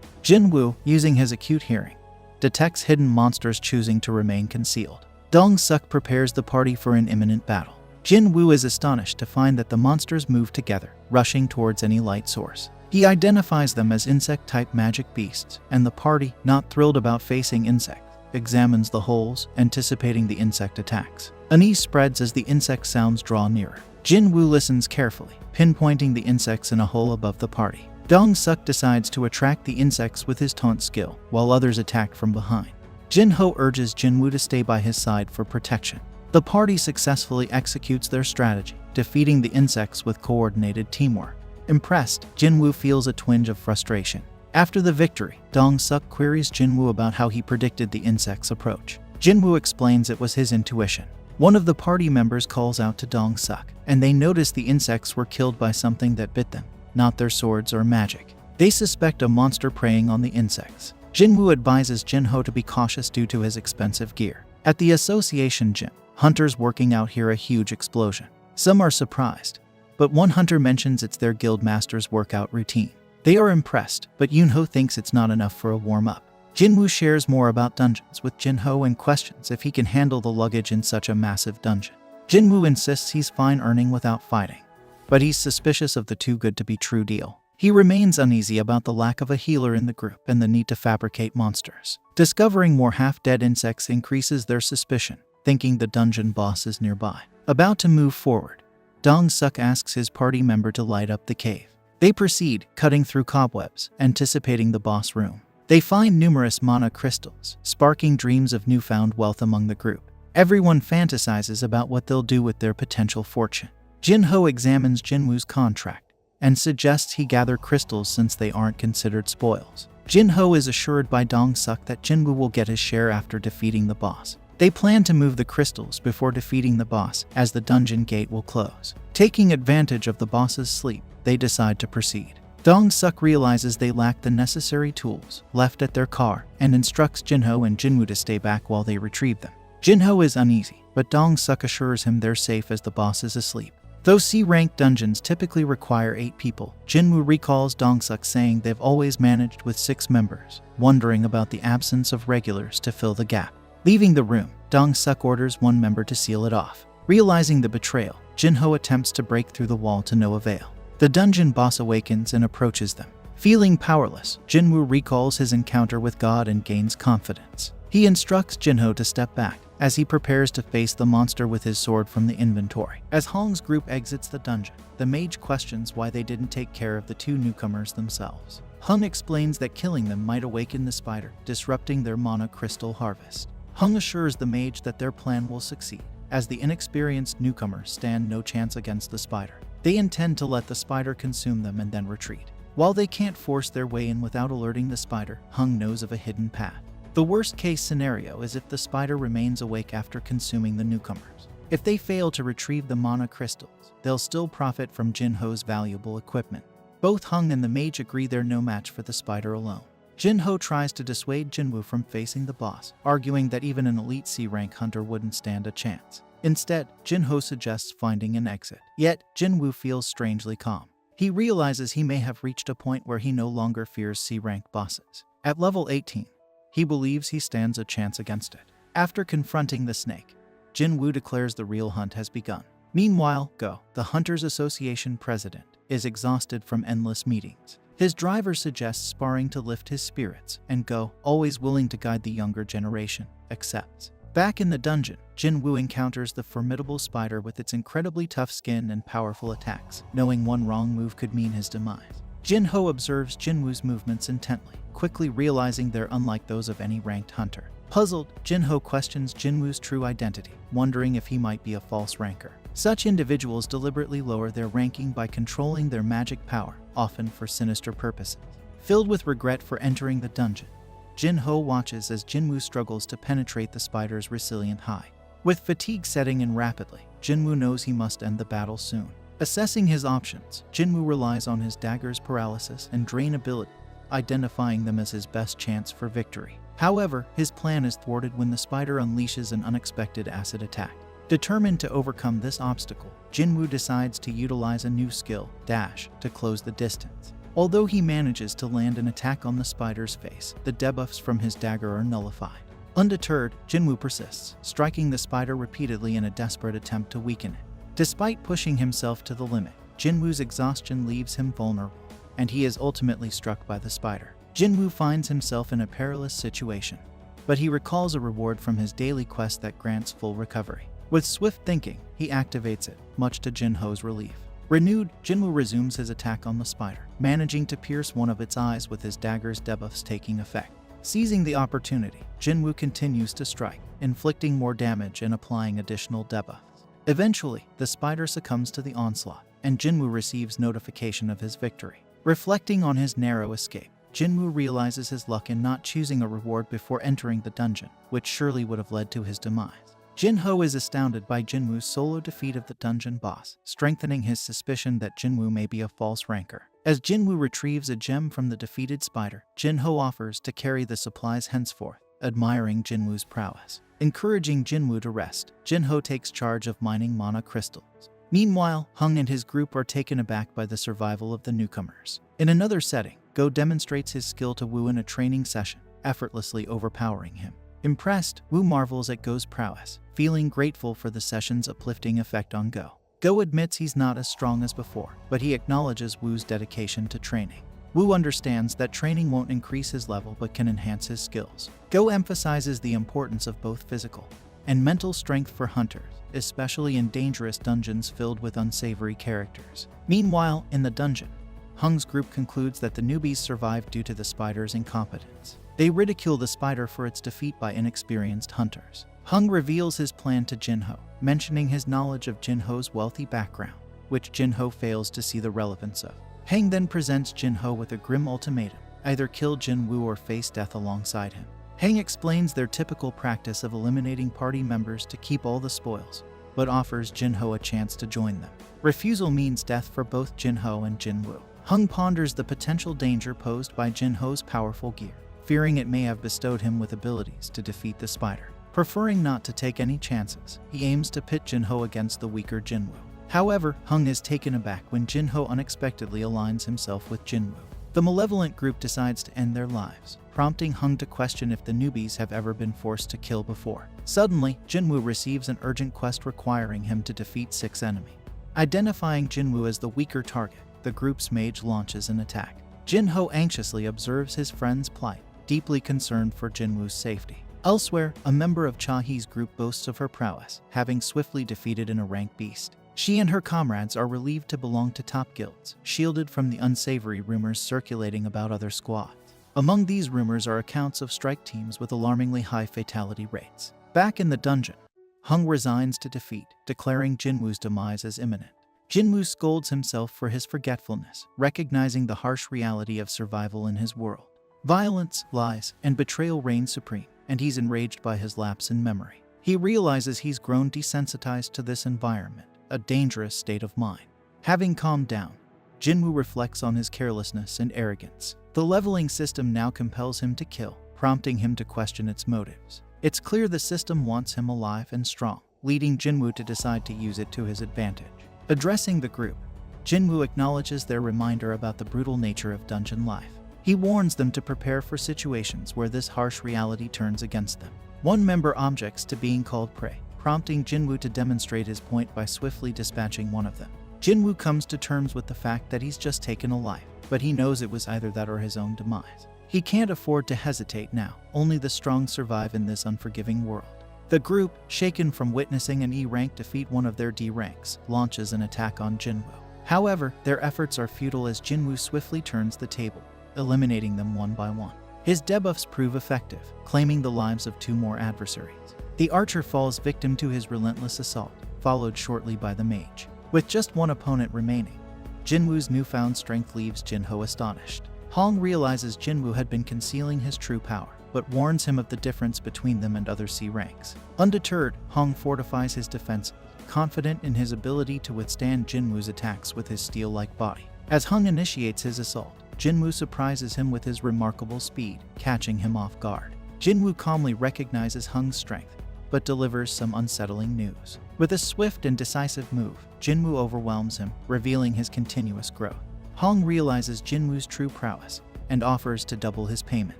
Jinwoo, using his acute hearing, detects hidden monsters choosing to remain concealed. Dong-suk prepares the party for an imminent battle. Jinwoo is astonished to find that the monsters move together, rushing towards any light source. He identifies them as insect-type magic beasts, and the party, not thrilled about facing insects, examines the holes, anticipating the insect attacks. Unease spreads as the insect sounds draw nearer. Jinwoo listens carefully, pinpointing the insects in a hole above the party. Dong-suk decides to attract the insects with his taunt skill, while others attack from behind. Jinho urges Jinwoo to stay by his side for protection. The party successfully executes their strategy, defeating the insects with coordinated teamwork. Impressed, Jinwoo feels a twinge of frustration. After the victory, Dong-suk queries Jinwoo about how he predicted the insects' approach. Jinwoo explains it was his intuition. One of the party members calls out to Dong-suk, and they notice the insects were killed by something that bit them, not their swords or magic. They suspect a monster preying on the insects. Jinwoo advises Jinho to be cautious due to his expensive gear. At the association gym, hunters working out hear a huge explosion. Some are surprised, but one hunter mentions it's their guild master's workout routine. They are impressed, but Yunho thinks it's not enough for a warm-up. Jinwoo shares more about dungeons with Jinho and questions if he can handle the luggage in such a massive dungeon. Jinwoo insists he's fine earning without fighting, but he's suspicious of the too-good-to-be-true deal. He remains uneasy about the lack of a healer in the group and the need to fabricate monsters. Discovering more half-dead insects increases their suspicion, thinking the dungeon boss is nearby. About to move forward, Dong-suk asks his party member to light up the cave. They proceed, cutting through cobwebs, anticipating the boss room. They find numerous mana crystals, sparking dreams of newfound wealth among the group. Everyone fantasizes about what they'll do with their potential fortune. Jinho examines Jinwoo's contract and suggests he gather crystals since they aren't considered spoils. Jinho is assured by Dong-suk that Jinwoo will get his share after defeating the boss. They plan to move the crystals before defeating the boss, as the dungeon gate will close. Taking advantage of the boss's sleep, they decide to proceed. Dong-suk realizes they lack the necessary tools left at their car and instructs Jinho and Jinwoo to stay back while they retrieve them. Jinho is uneasy, but Dong-suk assures him they're safe as the boss is asleep. Though C-rank dungeons typically require 8 people, Jinwoo recalls Dong-suk saying they've always managed with 6 members, wondering about the absence of regulars to fill the gap. Leaving the room, Dong-suk orders one member to seal it off. Realizing the betrayal, Jinho attempts to break through the wall to no avail. The dungeon boss awakens and approaches them. Feeling powerless, Jinwoo recalls his encounter with God and gains confidence. He instructs Jinho to step back, as he prepares to face the monster with his sword from the inventory. As Hong's group exits the dungeon, the mage questions why they didn't take care of the two newcomers themselves. Hong explains that killing them might awaken the spider, disrupting their mana crystal harvest. Hong assures the mage that their plan will succeed, as the inexperienced newcomers stand no chance against the spider. They intend to let the spider consume them and then retreat. While they can't force their way in without alerting the spider, Hong knows of a hidden path. The worst-case scenario is if the spider remains awake after consuming the newcomers. If they fail to retrieve the mana crystals, they'll still profit from Jinho's valuable equipment. Both Hong and the mage agree they're no match for the spider alone. Jinho tries to dissuade Jinwoo from facing the boss, arguing that even an elite C-rank hunter wouldn't stand a chance. Instead, Jinho suggests finding an exit. Yet, Jinwoo feels strangely calm. He realizes he may have reached a point where he no longer fears C-rank bosses. At level 18, he believes he stands a chance against it. After confronting the snake, Jinwoo declares the real hunt has begun. Meanwhile, Go, the Hunters Association president, is exhausted from endless meetings. His driver suggests sparring to lift his spirits, and Go, always willing to guide the younger generation, accepts. Back in the dungeon, Jinwoo encounters the formidable spider with its incredibly tough skin and powerful attacks, knowing one wrong move could mean his demise. Jinho observes Jinwoo's movements intently, quickly realizing they're unlike those of any ranked hunter. Puzzled, Jinho questions Jinwoo's true identity, wondering if he might be a false ranker. Such individuals deliberately lower their ranking by controlling their magic power, often for sinister purposes. Filled with regret for entering the dungeon, Jinho watches as Jinwoo struggles to penetrate the spider's resilient hide. With fatigue setting in rapidly, Jinwoo knows he must end the battle soon. Assessing his options, Jinwoo relies on his dagger's paralysis and drain ability, identifying them as his best chance for victory. However, his plan is thwarted when the spider unleashes an unexpected acid attack. Determined to overcome this obstacle, Jinwoo decides to utilize a new skill, Dash, to close the distance. Although he manages to land an attack on the spider's face, the debuffs from his dagger are nullified. Undeterred, Jinwoo persists, striking the spider repeatedly in a desperate attempt to weaken it. Despite pushing himself to the limit, Jinwoo's exhaustion leaves him vulnerable, and he is ultimately struck by the spider. Jinwoo finds himself in a perilous situation, but he recalls a reward from his daily quest that grants full recovery. With swift thinking, he activates it, much to Jinho's relief. Renewed, Jinwoo resumes his attack on the spider, managing to pierce one of its eyes with his dagger's debuffs taking effect. Seizing the opportunity, Jinwoo continues to strike, inflicting more damage and applying additional debuffs. Eventually, the spider succumbs to the onslaught, and Jinwoo receives notification of his victory. Reflecting on his narrow escape, Jinwoo realizes his luck in not choosing a reward before entering the dungeon, which surely would have led to his demise. Jinho is astounded by Jinwoo's solo defeat of the dungeon boss, strengthening his suspicion that Jinwoo may be a false ranker. As Jinwoo retrieves a gem from the defeated spider, Jinho offers to carry the supplies henceforth, admiring Jinwoo's prowess. Encouraging Jinwoo to rest, Jinho takes charge of mining mana crystals. Meanwhile, Hong and his group are taken aback by the survival of the newcomers. In another setting, Go demonstrates his skill to Wu in a training session, effortlessly overpowering him. Impressed, Wu marvels at Go's prowess, feeling grateful for the session's uplifting effect on Go. Go admits he's not as strong as before, but he acknowledges Wu's dedication to training. Wu understands that training won't increase his level but can enhance his skills. Go emphasizes the importance of both physical and mental strength for hunters, especially in dangerous dungeons filled with unsavory characters. Meanwhile, in the dungeon, Hong's group concludes that the newbies survived due to the spider's incompetence. They ridicule the spider for its defeat by inexperienced hunters. Hong reveals his plan to Jinho, mentioning his knowledge of Jinho's wealthy background, which Jinho fails to see the relevance of. Hang then presents Jinho with a grim ultimatum: either kill Jinwoo or face death alongside him. Hang explains their typical practice of eliminating party members to keep all the spoils, but offers Jinho a chance to join them. Refusal means death for both Jinho and Jinwoo. Hong ponders the potential danger posed by Jinho's powerful gear, fearing it may have bestowed him with abilities to defeat the spider. Preferring not to take any chances, he aims to pit Jinho against the weaker Jinwoo. However, Hong is taken aback when Jinho unexpectedly aligns himself with Jinwoo. The malevolent group decides to end their lives, prompting Hong to question if the newbies have ever been forced to kill before. Suddenly, Jinwoo receives an urgent quest requiring him to defeat 6 enemies. Identifying Jinwoo as the weaker target, the group's mage launches an attack. Jinho anxiously observes his friend's plight, deeply concerned for Jinwoo's safety. Elsewhere, a member of Chahi's group boasts of her prowess, having swiftly defeated an rank beast. She and her comrades are relieved to belong to top guilds, shielded from the unsavory rumors circulating about other squads. Among these rumors are accounts of strike teams with alarmingly high fatality rates. Back in the dungeon, Hung resigns to defeat, declaring Jinwoo's demise as imminent. Jinwoo scolds himself for his forgetfulness, recognizing the harsh reality of survival in his world. Violence, lies, and betrayal reign supreme, and he's enraged by his lapse in memory. He realizes he's grown desensitized to this environment, a dangerous state of mind. Having calmed down, Jinwoo reflects on his carelessness and arrogance. The leveling system now compels him to kill, prompting him to question its motives. It's clear the system wants him alive and strong, leading Jinwoo to decide to use it to his advantage. Addressing the group, Jinwoo acknowledges their reminder about the brutal nature of dungeon life. He warns them to prepare for situations where this harsh reality turns against them. One member objects to being called prey, prompting Jinwoo to demonstrate his point by swiftly dispatching one of them. Jinwoo comes to terms with the fact that he's just taken a life, but he knows it was either that or his own demise. He can't afford to hesitate now. Only the strong survive in this unforgiving world. The group, shaken from witnessing an E-rank defeat one of their D ranks, launches an attack on Jinwoo. However, their efforts are futile as Jinwoo swiftly turns the table, eliminating them one by one. His debuffs prove effective, claiming the lives of two more adversaries. The archer falls victim to his relentless assault, followed shortly by the mage. With just one opponent remaining, Jinwoo's newfound strength leaves Jinho astonished. Hong realizes Jinwoo had been concealing his true power, but warns him of the difference between them and other C ranks. Undeterred, Hong fortifies his defense, confident in his ability to withstand Jinwoo's attacks with his steel-like body. As Hong initiates his assault, Jinwoo surprises him with his remarkable speed, catching him off guard. Jinwoo calmly recognizes Hong's strength, but delivers some unsettling news. With a swift and decisive move, Jinwoo overwhelms him, revealing his continuous growth. Hong realizes Jinwoo's true prowess and offers to double his payment.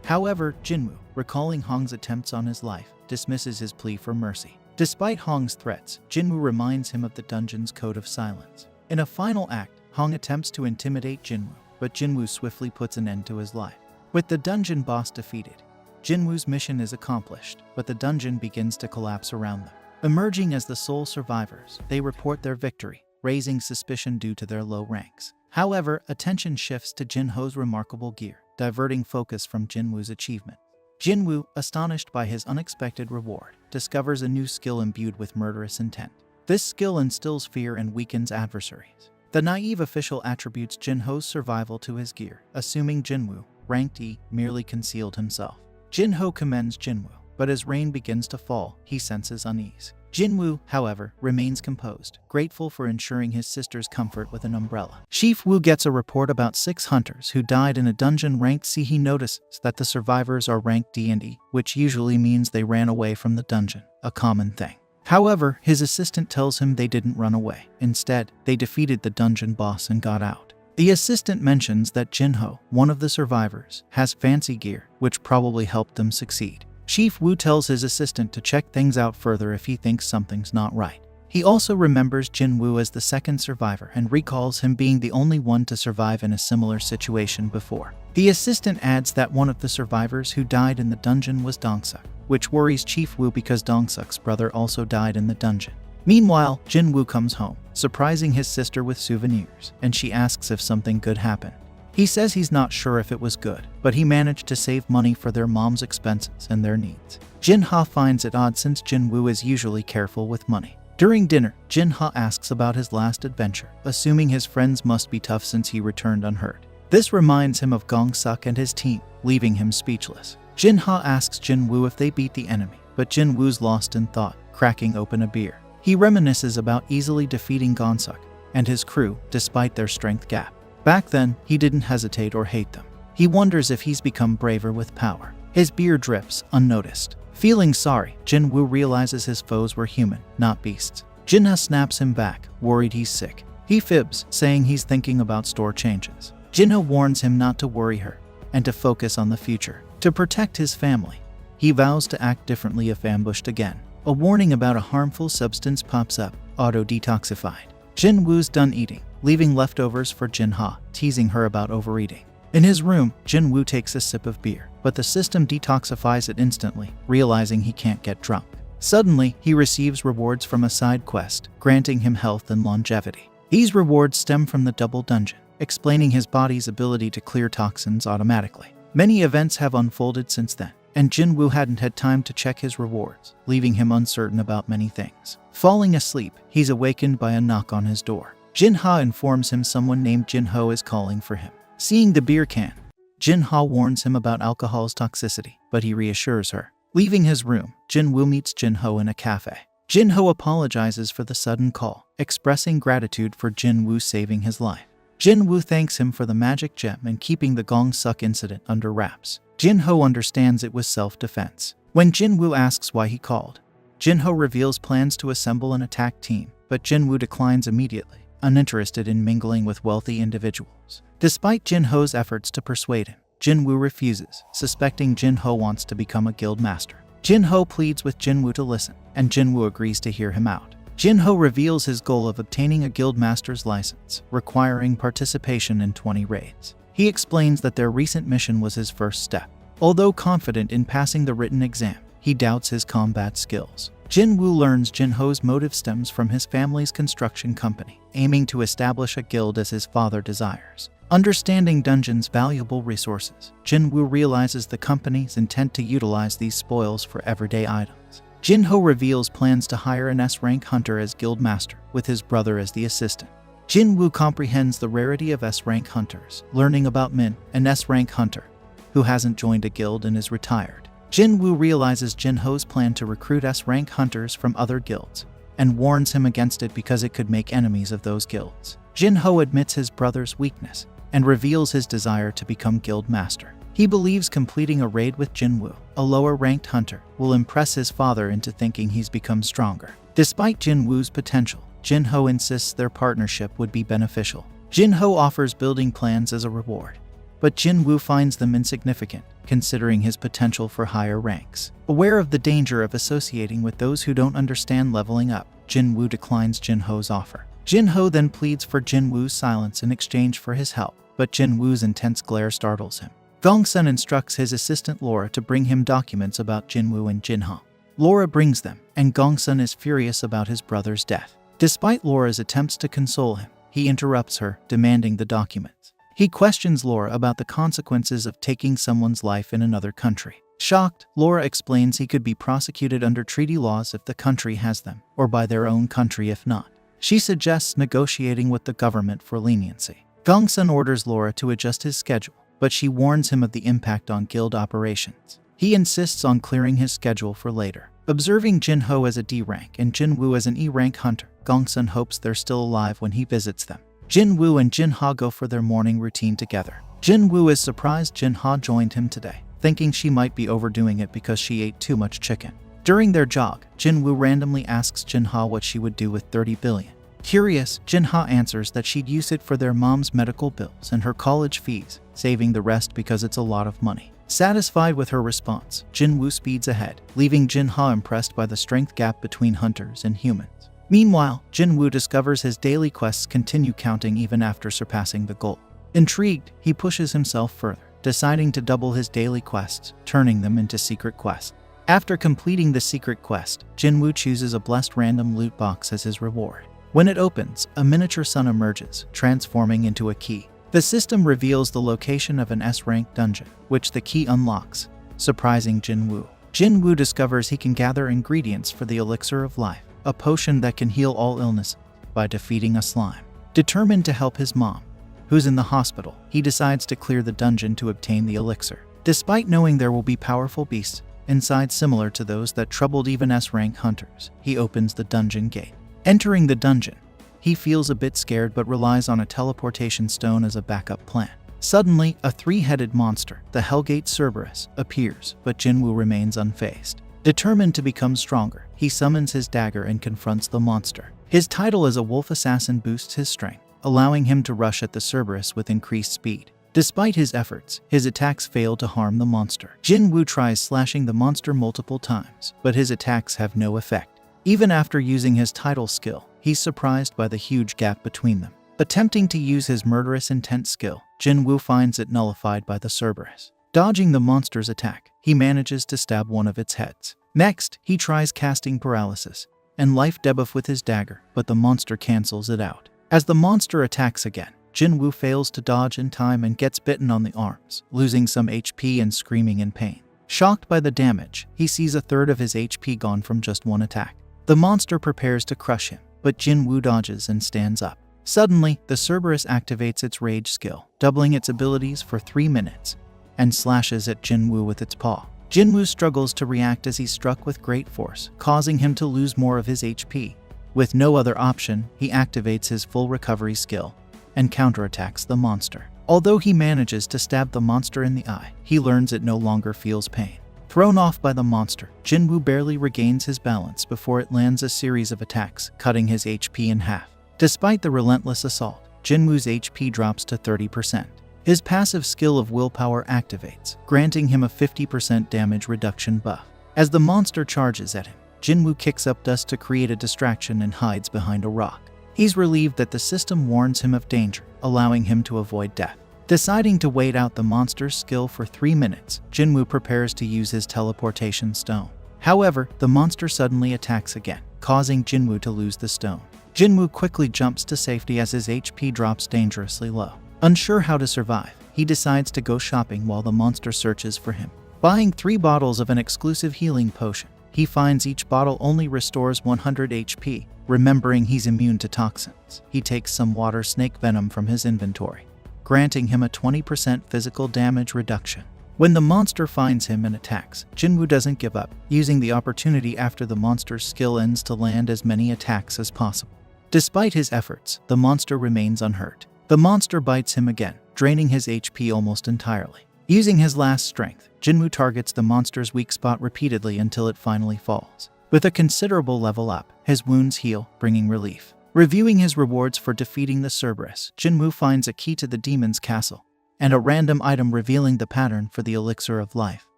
However, Jinwoo, recalling Hong's attempts on his life, dismisses his plea for mercy. Despite Hong's threats, Jinwoo reminds him of the dungeon's code of silence. In a final act, Hong attempts to intimidate Jinwoo, but Jinwoo swiftly puts an end to his life. With the dungeon boss defeated, Jinwoo's mission is accomplished, but the dungeon begins to collapse around them. Emerging as the sole survivors, they report their victory, raising suspicion due to their low ranks. However, attention shifts to Jinho's remarkable gear, diverting focus from Jinwoo's achievement. Jinwoo, astonished by his unexpected reward, discovers a new skill imbued with murderous intent. This skill instills fear and weakens adversaries. The naive official attributes Jinho's survival to his gear, assuming Jinwoo, ranked E, merely concealed himself. Jinho commends Jinwoo, but as rain begins to fall, he senses unease. Jinwoo, however, remains composed, grateful for ensuring his sister's comfort with an umbrella. Chief Wu gets a report about 6 hunters who died in a dungeon ranked C. He notices that the survivors are ranked D and E, which usually means they ran away from the dungeon, a common thing. However, his assistant tells him they didn't run away. Instead, they defeated the dungeon boss and got out. The assistant mentions that Jinho, one of the survivors, has fancy gear, which probably helped them succeed. Chief Wu tells his assistant to check things out further if he thinks something's not right. He also remembers Jinwoo as the second survivor and recalls him being the only one to survive in a similar situation before. The assistant adds that one of the survivors who died in the dungeon was Dongsuk, which worries Chief Wu because Dongsuk's brother also died in the dungeon. Meanwhile, Jinwoo comes home, surprising his sister with souvenirs, and she asks if something good happened. He says he's not sure if it was good, but he managed to save money for their mom's expenses and their needs. Jinha finds it odd since Jinwoo is usually careful with money. During dinner, Jinha asks about his last adventure, assuming his friends must be tough since he returned unhurt. This reminds him of Gongsuk and his team, leaving him speechless. Jinha asks Jinwoo if they beat the enemy, but Jinwoo's lost in thought, cracking open a beer. He reminisces about easily defeating Gongsuk and his crew despite their strength gap. Back then, he didn't hesitate or hate them. He wonders if he's become braver with power. His beer drips, unnoticed. Feeling sorry, Jinwoo realizes his foes were human, not beasts. Jinha snaps him back, worried he's sick. He fibs, saying he's thinking about store changes. Jinha warns him not to worry her, and to focus on the future. To protect his family, he vows to act differently if ambushed again. A warning about a harmful substance pops up, auto-detoxified. Jinwoo's done eating, leaving leftovers for Jinha, teasing her about overeating. In his room, Jinwoo takes a sip of beer, but but the system detoxifies it instantly, realizing he can't get drunk. Suddenly, he receives rewards from a side quest, granting him health and longevity. These rewards stem from the double dungeon, explaining his body's ability to clear toxins automatically. Many events have unfolded since then, and Jinwoo hadn't had time to check his rewards, leaving him uncertain about many things. Falling asleep, he's awakened by a knock on his door. Jinha informs him someone named Jinho is calling for him. Seeing the beer can, Jinha warns him about alcohol's toxicity, but he reassures her. Leaving his room, Jinwoo meets Jinho in a cafe. Jinho apologizes for the sudden call, expressing gratitude for Jinwoo saving his life. Jinwoo thanks him for the magic gem and keeping the gong suck incident under wraps. Jinho understands it was self-defense. When Jinwoo asks why he called, Jinho reveals plans to assemble an attack team, but Jinwoo declines immediately, uninterested in mingling with wealthy individuals. Despite Jinho's efforts to persuade him, Jinwoo refuses, suspecting Jinho wants to become a guild master. Jinho pleads with Jinwoo to listen, and Jinwoo agrees to hear him out. Jinho reveals his goal of obtaining a guild master's license, requiring participation in 20 raids. He explains that their recent mission was his first step. Although confident in passing the written exam, he doubts his combat skills. Jinwoo learns Jinho's motive stems from his family's construction company, aiming to establish a guild as his father desires. Understanding Dungeon's valuable resources, Jinwoo realizes the company's intent to utilize these spoils for everyday items. Jinho reveals plans to hire an S-Rank hunter as guild master, with his brother as the assistant. Jinwoo comprehends the rarity of S-Rank hunters, learning about Min, an S-Rank hunter, who hasn't joined a guild and is retired. Jinwoo realizes Jinho's plan to recruit S-Rank hunters from other guilds, and warns him against it because it could make enemies of those guilds. Jinho admits his brother's weakness, and reveals his desire to become guild master. He believes completing a raid with Jinwoo, a lower-ranked hunter, will impress his father into thinking he's become stronger. Despite Jinwoo's potential, Jinho insists their partnership would be beneficial. Jinho offers building plans as a reward, but Jinwoo finds them insignificant, considering his potential for higher ranks. Aware of the danger of associating with those who don't understand leveling up, Jinwoo declines Jinho's offer. Jinho then pleads for Jinwoo's silence in exchange for his help, but Jinwoo's intense glare startles him. Gongsun instructs his assistant Laura to bring him documents about Jinwoo and Jinha. Laura brings them, and Gongsun is furious about his brother's death. Despite Laura's attempts to console him, he interrupts her, demanding the documents. He questions Laura about the consequences of taking someone's life in another country. Shocked, Laura explains he could be prosecuted under treaty laws if the country has them, or by their own country if not. She suggests negotiating with the government for leniency. Gongsun orders Laura to adjust his schedule, but she warns him of the impact on guild operations. He insists on clearing his schedule for later. Observing Jinho as a D-rank and Jinwoo as an E-rank hunter, Gongsun hopes they're still alive when he visits them. Jinwoo and Jinha go for their morning routine together. Jinwoo is surprised Jinha joined him today, thinking she might be overdoing it because she ate too much chicken. During their jog, Jinwoo randomly asks Jinha what she would do with 30 billion. Curious, Jinha answers that she'd use it for their mom's medical bills and her college fees, saving the rest because it's a lot of money. Satisfied with her response, Jinwoo speeds ahead, leaving Jinha impressed by the strength gap between hunters and humans. Meanwhile, Jinwoo discovers his daily quests continue counting even after surpassing the goal. Intrigued, he pushes himself further, deciding to double his daily quests, turning them into secret quests. After completing the secret quest, Jinwoo chooses a blessed random loot box as his reward. When it opens, a miniature sun emerges, transforming into a key. The system reveals the location of an S-rank dungeon, which the key unlocks, surprising Jinwoo. Jinwoo discovers he can gather ingredients for the elixir of life, a potion that can heal all illness, by defeating a slime. Determined to help his mom, who's in the hospital, he decides to clear the dungeon to obtain the elixir. Despite knowing there will be powerful beasts inside similar to those that troubled even S-rank hunters, he opens the dungeon gate. Entering the dungeon, he feels a bit scared but relies on a teleportation stone as a backup plan. Suddenly, a three-headed monster, the Hellgate Cerberus, appears, but Jinwoo remains unfazed. Determined to become stronger, he summons his dagger and confronts the monster. His title as a wolf assassin boosts his strength, allowing him to rush at the Cerberus with increased speed. Despite his efforts, his attacks fail to harm the monster. Jinwoo tries slashing the monster multiple times, but his attacks have no effect. Even after using his title skill, he's surprised by the huge gap between them. Attempting to use his murderous intent skill, Jinwoo finds it nullified by the Cerberus. Dodging the monster's attack, he manages to stab one of its heads. Next, he tries casting paralysis and life debuff with his dagger, but the monster cancels it out. As the monster attacks again, Jinwoo fails to dodge in time and gets bitten on the arms, losing some HP and screaming in pain. Shocked by the damage, he sees a third of his HP gone from just one attack. The monster prepares to crush him, but Jinwoo dodges and stands up. Suddenly, the Cerberus activates its rage skill, doubling its abilities for 3 minutes, and slashes at Jinwoo with its paw. Jinwoo struggles to react as he's struck with great force, causing him to lose more of his HP. With no other option, he activates his full recovery skill and counterattacks the monster. Although he manages to stab the monster in the eye, he learns it no longer feels pain. Thrown off by the monster, Jinwoo barely regains his balance before it lands a series of attacks, cutting his HP in half. Despite the relentless assault, Jinwoo's HP drops to 30%. His passive skill of willpower activates, granting him a 50% damage reduction buff. As the monster charges at him, Jinwoo kicks up dust to create a distraction and hides behind a rock. He's relieved that the system warns him of danger, allowing him to avoid death. Deciding to wait out the monster's skill for 3 minutes, Jinwoo prepares to use his teleportation stone. However, the monster suddenly attacks again, causing Jinwoo to lose the stone. Jinwoo quickly jumps to safety as his HP drops dangerously low. Unsure how to survive, he decides to go shopping while the monster searches for him. Buying 3 bottles of an exclusive healing potion, he finds each bottle only restores 100 HP. Remembering he's immune to toxins, he takes some water snake venom from his inventory, granting him a 20% physical damage reduction. When the monster finds him and attacks, Jinwoo doesn't give up, using the opportunity after the monster's skill ends to land as many attacks as possible. Despite his efforts, the monster remains unhurt. The monster bites him again, draining his HP almost entirely. Using his last strength, Jinwoo targets the monster's weak spot repeatedly until it finally falls. With a considerable level up, his wounds heal, bringing relief. Reviewing his rewards for defeating the Cerberus, Jinwoo finds a key to the demon's castle, and a random item revealing the pattern for the elixir of life,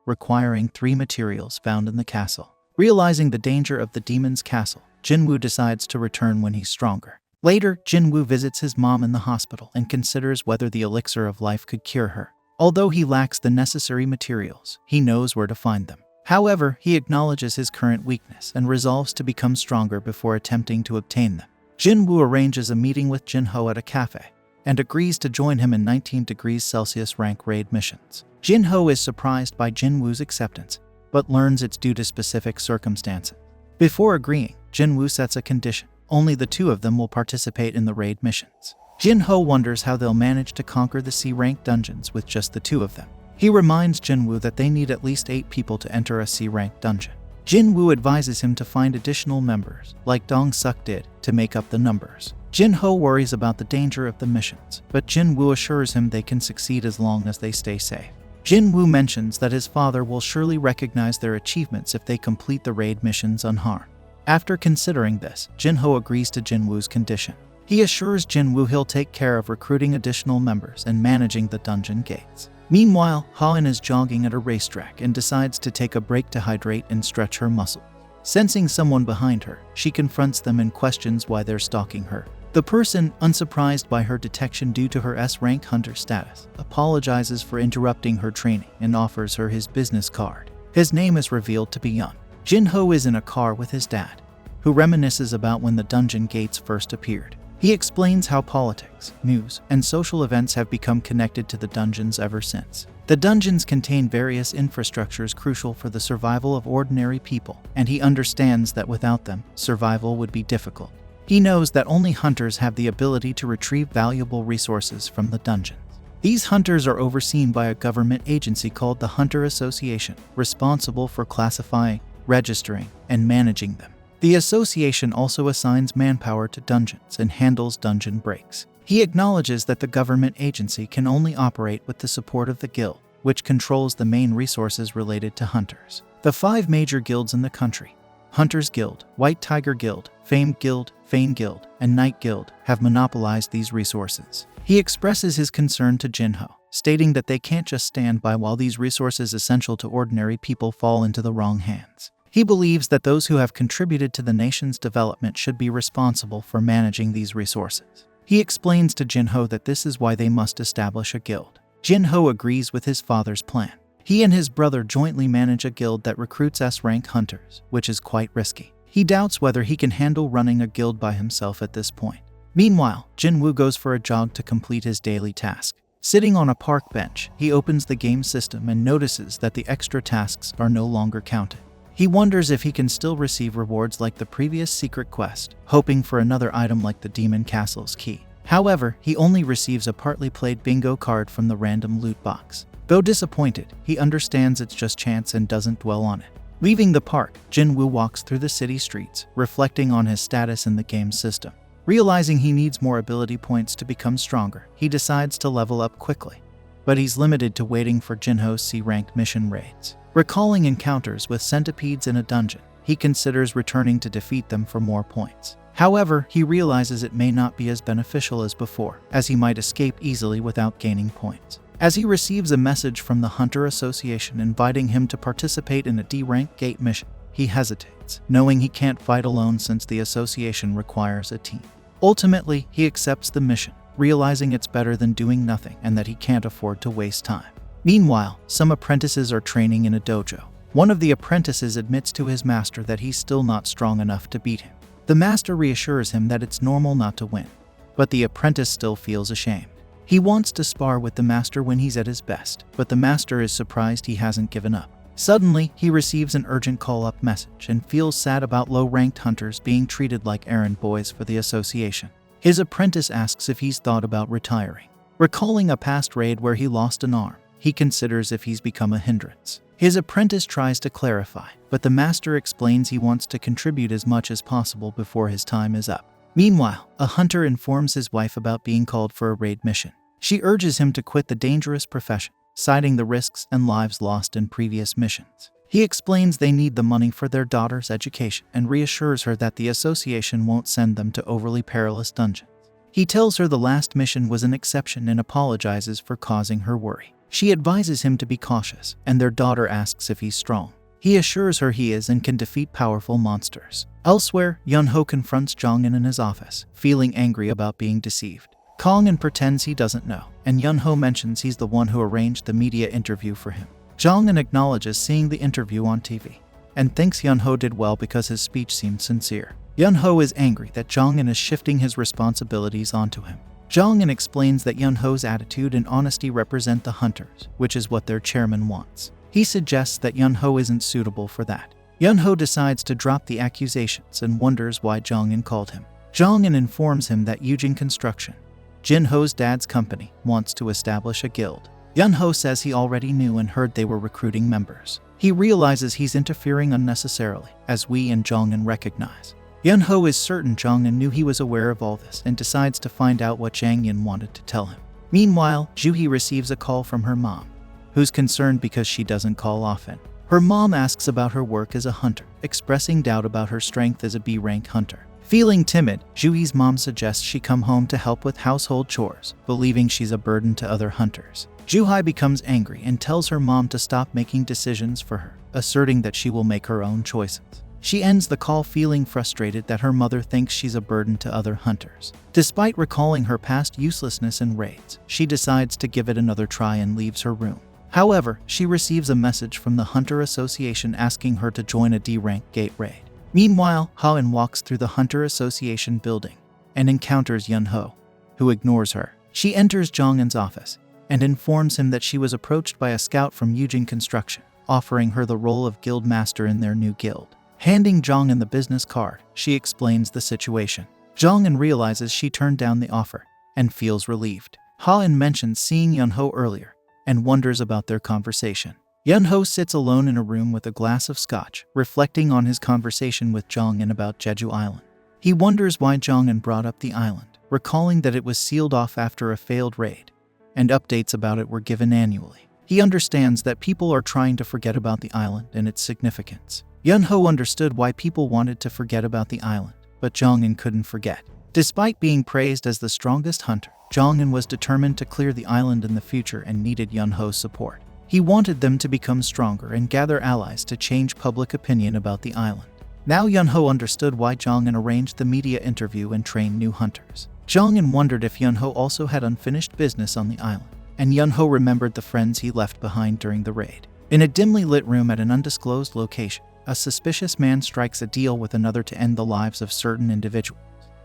requiring 3 materials found in the castle. Realizing the danger of the demon's castle, Jinwoo decides to return when he's stronger. Later, Jinwoo visits his mom in the hospital and considers whether the elixir of life could cure her. Although he lacks the necessary materials, he knows where to find them. However, he acknowledges his current weakness and resolves to become stronger before attempting to obtain them. Jinwoo arranges a meeting with Jinho at a cafe and agrees to join him in 19 degrees Celsius rank raid missions. Jinho is surprised by Jinwoo's acceptance, but learns it's due to specific circumstances. Before agreeing, Jinwoo sets a condition. Only the 2 of them will participate in the raid missions. Jinho wonders how they'll manage to conquer the C-rank dungeons with just the 2 of them. He reminds Jinwoo that they need at least 8 people to enter a C-rank dungeon. Jinwoo advises him to find additional members, like Dong-suk did, to make up the numbers. Jinho worries about the danger of the missions, but Jinwoo assures him they can succeed as long as they stay safe. Jinwoo mentions that his father will surely recognize their achievements if they complete the raid missions unharmed. After considering this, Jinho agrees to Jinwoo's condition. He assures Jinwoo he'll take care of recruiting additional members and managing the dungeon gates. Meanwhile, Ha-in is jogging at a racetrack and decides to take a break to hydrate and stretch her muscles. Sensing someone behind her, she confronts them and questions why they're stalking her. The person, unsurprised by her detection due to her S-rank hunter status, apologizes for interrupting her training and offers her his business card. His name is revealed to be Yun. Jinho is in a car with his dad, who reminisces about when the dungeon gates first appeared. He explains how politics, news, and social events have become connected to the dungeons ever since. The dungeons contain various infrastructures crucial for the survival of ordinary people, and he understands that without them, survival would be difficult. He knows that only hunters have the ability to retrieve valuable resources from the dungeons. These hunters are overseen by a government agency called the Hunter Association, responsible for classifying, registering, and managing them. The association also assigns manpower to dungeons and handles dungeon breaks. He acknowledges that the government agency can only operate with the support of the guild, which controls the main resources related to hunters. The 5 major guilds in the country, Hunters Guild, White Tiger Guild, Famed Guild, Fane Guild, and Night Guild, have monopolized these resources. He expresses his concern to Jinho, stating that they can't just stand by while these resources essential to ordinary people fall into the wrong hands. He believes that those who have contributed to the nation's development should be responsible for managing these resources. He explains to Jinho that this is why they must establish a guild. Jinho agrees with his father's plan, He and his brother jointly manage a guild that recruits S-rank hunters, which is quite risky. He doubts whether he can handle running a guild by himself at this point. Meanwhile, Jinwoo goes for a jog to complete his daily task. Sitting on a park bench, he opens the game system and notices that the extra tasks are no longer counted. He wonders if he can still receive rewards like the previous secret quest, hoping for another item like the Demon Castle's key. However, he only receives a partly played bingo card from the random loot box. Though disappointed, he understands it's just chance and doesn't dwell on it. Leaving the park, Jinwoo walks through the city streets, reflecting on his status in the game system. Realizing he needs more ability points to become stronger, he decides to level up quickly. But he's limited to waiting for Jinho's C-ranked mission raids. Recalling encounters with centipedes in a dungeon, he considers returning to defeat them for more points. However, he realizes it may not be as beneficial as before, as he might escape easily without gaining points. As he receives a message from the Hunter Association inviting him to participate in a D-rank gate mission, he hesitates, knowing he can't fight alone since the association requires a team. Ultimately, he accepts the mission, realizing it's better than doing nothing and that he can't afford to waste time. Meanwhile, some apprentices are training in a dojo. One of the apprentices admits to his master that he's still not strong enough to beat him. The master reassures him that it's normal not to win, but the apprentice still feels ashamed. He wants to spar with the master when he's at his best, but the master is surprised he hasn't given up. Suddenly, he receives an urgent call-up message and feels sad about low-ranked hunters being treated like errand boys for the association. His apprentice asks if he's thought about retiring. Recalling a past raid where he lost an arm, he considers if he's become a hindrance. His apprentice tries to clarify, but the master explains he wants to contribute as much as possible before his time is up. Meanwhile, a hunter informs his wife about being called for a raid mission. She urges him to quit the dangerous profession, citing the risks and lives lost in previous missions. He explains they need the money for their daughter's education and reassures her that the association won't send them to overly perilous dungeons. He tells her the last mission was an exception and apologizes for causing her worry. She advises him to be cautious, and their daughter asks if he's strong. He assures her he is and can defeat powerful monsters. Elsewhere, Yunho confronts Jongin in his office, feeling angry about being deceived. Kongin pretends he doesn't know, and Yunho mentions he's the one who arranged the media interview for him. Jongin acknowledges seeing the interview on TV, and thinks Yunho did well because his speech seemed sincere. Yunho is angry that Jongin is shifting his responsibilities onto him. Jongin explains that Yunho's attitude and honesty represent the hunters, which is what their chairman wants. He suggests that Yunho isn't suitable for that. Yunho decides to drop the accusations and wonders why Jongin called him. Jongin informs him that Yujin Construction, Jinho's dad's company, wants to establish a guild. Yunho says he already knew and heard they were recruiting members. He realizes he's interfering unnecessarily, as Wei and Jongin recognize. Yunho is certain Jongin knew he was aware of all this and decides to find out what Jangyin wanted to tell him. Meanwhile, Juhi receives a call from her mom, who's concerned because she doesn't call often. Her mom asks about her work as a hunter, expressing doubt about her strength as a B-rank hunter. Feeling timid, Juhi's mom suggests she come home to help with household chores, believing she's a burden to other hunters. Juhi becomes angry and tells her mom to stop making decisions for her, asserting that she will make her own choices. She ends the call feeling frustrated that her mother thinks she's a burden to other hunters. Despite recalling her past uselessness in raids, she decides to give it another try and leaves her room. However, she receives a message from the Hunter Association asking her to join a D-rank gate raid. Meanwhile, Ha-in walks through the Hunter Association building and encounters Yunho, who ignores her. She enters Jongin's office and informs him that she was approached by a scout from Yujin Construction, offering her the role of guild master in their new guild. Handing Jongin the business card, she explains the situation. Jongin realizes she turned down the offer and feels relieved. Ha-in mentions seeing Yunho earlier and wonders about their conversation. Yunho sits alone in a room with a glass of scotch, reflecting on his conversation with Jongin about Jeju Island. He wonders why Jongin brought up the island, recalling that it was sealed off after a failed raid, and updates about it were given annually. He understands that people are trying to forget about the island and its significance. Yunho understood why people wanted to forget about the island, but Jongin couldn't forget. Despite being praised as the strongest hunter, Jongin was determined to clear the island in the future and needed Yunho's support. He wanted them to become stronger and gather allies to change public opinion about the island. Now Yunho understood why Jongin arranged the media interview and trained new hunters. Jongin wondered if Yunho also had unfinished business on the island, and Yunho remembered the friends he left behind during the raid. In a dimly lit room at an undisclosed location, a suspicious man strikes a deal with another to end the lives of certain individuals.